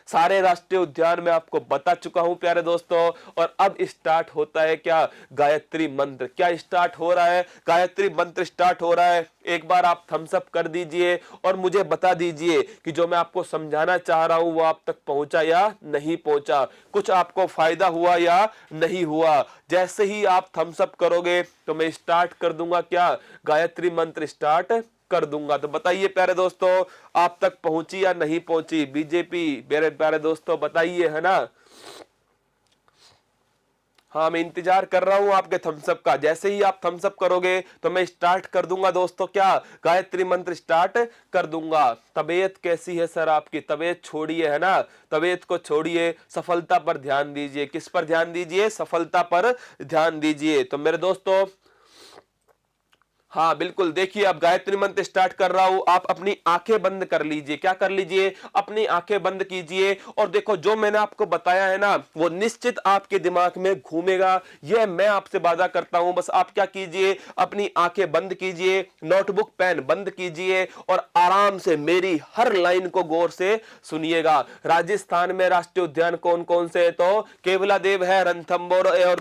सारे राष्ट्रीय उद्यान में आपको बता चुका हूं प्यारे दोस्तों। और अब स्टार्ट होता है क्या? गायत्री मंत्र। क्या स्टार्ट हो रहा है? गायत्री मंत्र स्टार्ट हो रहा है। एक बार आप थम्स अप कर दीजिए और मुझे बता दीजिए कि जो मैं आपको समझाना चाह रहा हूं वो आप तक पहुंचा या नहीं पहुंचा, कुछ आपको फायदा हुआ या नहीं हुआ। जैसे ही आप थम्स अप करोगे तो मैं स्टार्ट कर दूंगा क्या? गायत्री मंत्र स्टार्ट कर दूंगा। तो बताइए प्यारे दोस्तों, आप तक पहुंची या नहीं पहुंची? बीजेपी मेरे प्यारे दोस्तों बताइए, है ना? हाँ, मैं इंतजार कर रहा हूं आपके थम्स अप का। जैसे ही आप थम्स अप करोगे तो मैं स्टार्ट कर दूंगा दोस्तों क्या? गायत्री मंत्र स्टार्ट कर दूंगा। तबीयत कैसी है सर आपकी? तबीयत छोड़िए, है ना? तबीयत को छोड़िए, सफलता पर ध्यान दीजिए। किस पर ध्यान दीजिए? सफलता पर ध्यान दीजिए। तो मेरे दोस्तों, हाँ बिल्कुल, देखिए अब गायत्री मंत्र स्टार्ट कर रहा हूं। आप अपनी आंखें बंद कर लीजिए। क्या कर लीजिए? अपनी आंखें बंद कीजिए। और देखो, जो मैंने आपको बताया है ना, वो निश्चित आपके दिमाग में घूमेगा। यह मैं आपसे वादा करता हूं। बस आप क्या कीजिए? अपनी आंखें बंद कीजिए, नोटबुक पेन बंद कीजिए और आराम से मेरी हर लाइन को गौर से सुनिएगा। राजस्थान में राष्ट्रीय उद्यान कौन कौन से है? तो केवलादेव है, रणथंभौर है, और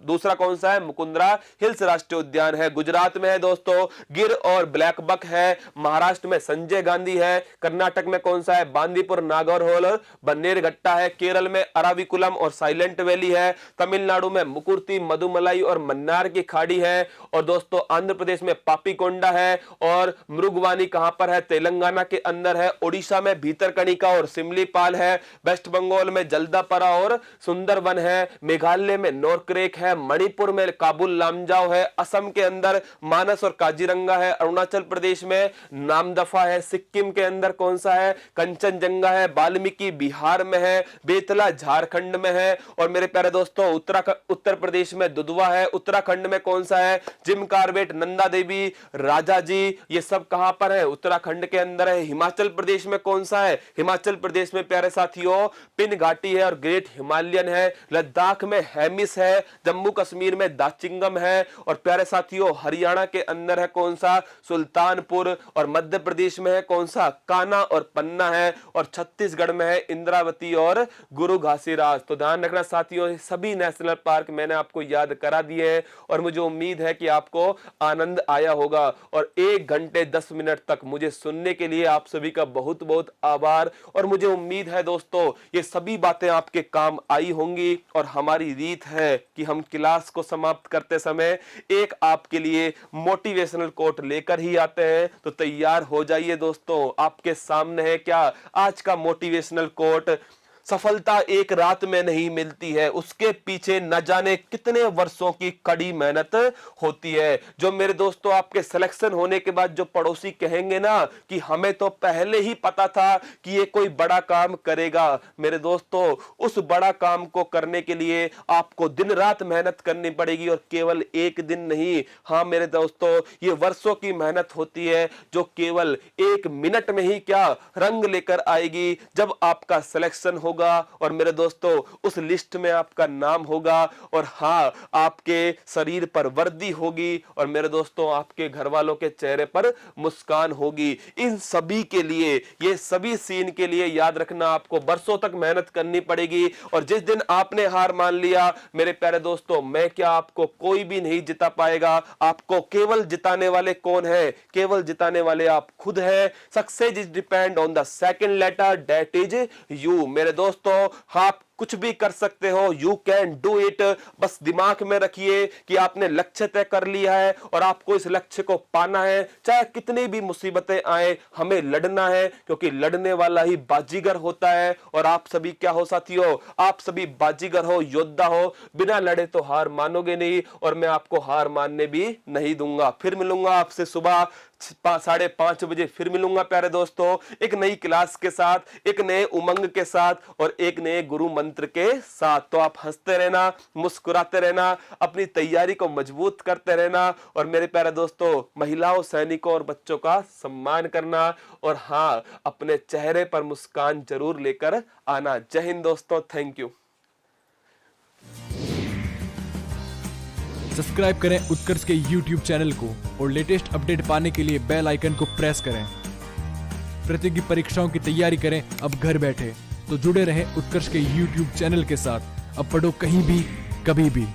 दूसरा कौन सा है? मुकुंदरा हिल्स राष्ट्रीय उद्यान है। गुजरात में है दोस्तों गिर और ब्लैक बक है। महाराष्ट्र में संजय गांधी है। कर्नाटक में कौन सा है? बांदीपुर, नागौरहोल और बन्नेरघट्टा है। केरल में अराविकुलम और साइलेंट वैली है। तमिलनाडु में मुकुर्ती, मधुमलाई और मन्नार की खाड़ी है। और दोस्तों आंध्र प्रदेश में पापीकोंडा है। और मृगवानी कहां पर है? तेलंगाना के अंदर है। ओडिशा में भीतरकनिका और सिमलीपाल है। वेस्ट बंगाल में जल्दापरा और सुंदरवन है। मेघालय में नोरक्रेक है। मणिपुर में काबुल लामजाओ है। असम के अंदर मानस और काजीरंगा है। अरुणाचल प्रदेश में नामदफा है। सिक्किम के अंदर कौन सा है? कंचनजंगा है। वाल्मीकि बिहार में है। बेतला झारखंड में है। और मेरे प्यारे दोस्तों उत्तर प्रदेश में दुधवा है। उत्तराखंड में कौन सा है? जिम कार्बेट, नंदा देवी, राजा जी, ये सब कहां पर है? उत्तराखंड के अंदर है। हिमाचल प्रदेश में कौन सा है? हिमाचल प्रदेश में प्यारे साथियों पिन घाटी है और ग्रेट हिमालयन है। लद्दाख में हेमिस है। जम्मू कश्मीर में दाचिंगम है। और प्यारे साथियों हरियाणा के अंदर है कौन सा? सुल्तानपुर। और मध्य प्रदेश में है कौन सा? कान्हा और पन्ना है। और छत्तीसगढ़ में है इंद्रावती और गुरु घासीराज। तो ध्यान रखना साथियों, सभी नेशनल पार्क मैंने आपको याद करा दिए हैं और मुझे उम्मीद है कि आपको आनंद आया होगा। और 1 घंटे 10 मिनट तक मुझे सुनने के लिए आप सभी का बहुत बहुत आभार। और मुझे उम्मीद है दोस्तों ये सभी बातें आपके काम आई होंगी। और हमारी रीत है कि हम क्लास को समाप्त करते समय एक आपके लिए मोटिवेशनल कोट लेकर ही आते हैं। तो तैयार हो जाइए दोस्तों, आपके सामने है क्या आज का मोटिवेशनल कोट। सफलता एक रात में नहीं मिलती है, उसके पीछे न जाने कितने वर्षों की कड़ी मेहनत होती है। जो मेरे दोस्तों आपके सिलेक्शन होने के बाद जो पड़ोसी कहेंगे ना कि हमें तो पहले ही पता था कि ये कोई बड़ा काम करेगा, मेरे दोस्तों उस बड़ा काम को करने के लिए आपको दिन रात मेहनत करनी पड़ेगी और केवल एक दिन नहीं। हाँ मेरे दोस्तों, ये वर्षों की मेहनत होती है जो केवल एक मिनट में ही क्या रंग लेकर आएगी जब आपका सिलेक्शन होगा और मेरे दोस्तों उस लिस्ट में आपका नाम होगा और हाँ आपके शरीर पर वर्दी होगी और मेरे दोस्तों आपके घर वालों के चेहरे पर मुस्कान होगी। इन सभी के लिए, ये सभी सीन के लिए याद रखना आपको वर्षों तक मेहनत करनी पड़ेगी। और जिस दिन आपने हार मान लिया मेरे प्यारे दोस्तों, मैं क्या आपको कोई भी नहीं जिता पाएगा। आपको केवल जिताने वाले कौन है? केवल जिताने वाले आप खुद हैं। Success is depend on the second letter that is you. मेरे दोस्तों आप कुछ भी कर सकते हो, यू कैन डू इट। बस दिमाग में रखिए कि आपने लक्ष्य तय कर लिया है और आपको इस लक्ष्य को पाना है, चाहे कितनी भी मुसीबतें आए हमें लड़ना है, क्योंकि लड़ने वाला ही बाजीगर होता है। और आप सभी क्या हो साथियों? आप सभी बाजीगर हो, योद्धा हो। बिना लड़े तो हार मानोगे नहीं और मैं आपको हार मानने भी नहीं दूंगा। फिर मिलूंगा आपसे सुबह 5:30 बजे, फिर मिलूंगा प्यारे दोस्तों एक नई क्लास के साथ, एक नए उमंग के साथ और एक नए गुरु मंत्र के साथ। तो आप हंसते रहना, मुस्कुराते रहना, अपनी तैयारी को मजबूत करते रहना और मेरे प्यारे दोस्तों महिलाओं, सैनिकों और बच्चों का सम्मान करना और हाँ अपने चेहरे पर मुस्कान जरूर लेकर आना। जय हिंद दोस्तों, थैंक यू। सब्सक्राइब करें उत्कर्ष के YouTube चैनल को और लेटेस्ट अपडेट पाने के लिए बेल आइकन को प्रेस करें। प्रतियोगी परीक्षाओं की तैयारी करें अब घर बैठे। तो जुड़े रहें उत्कर्ष के YouTube चैनल के साथ। अब पढ़ो कहीं भी, कभी भी।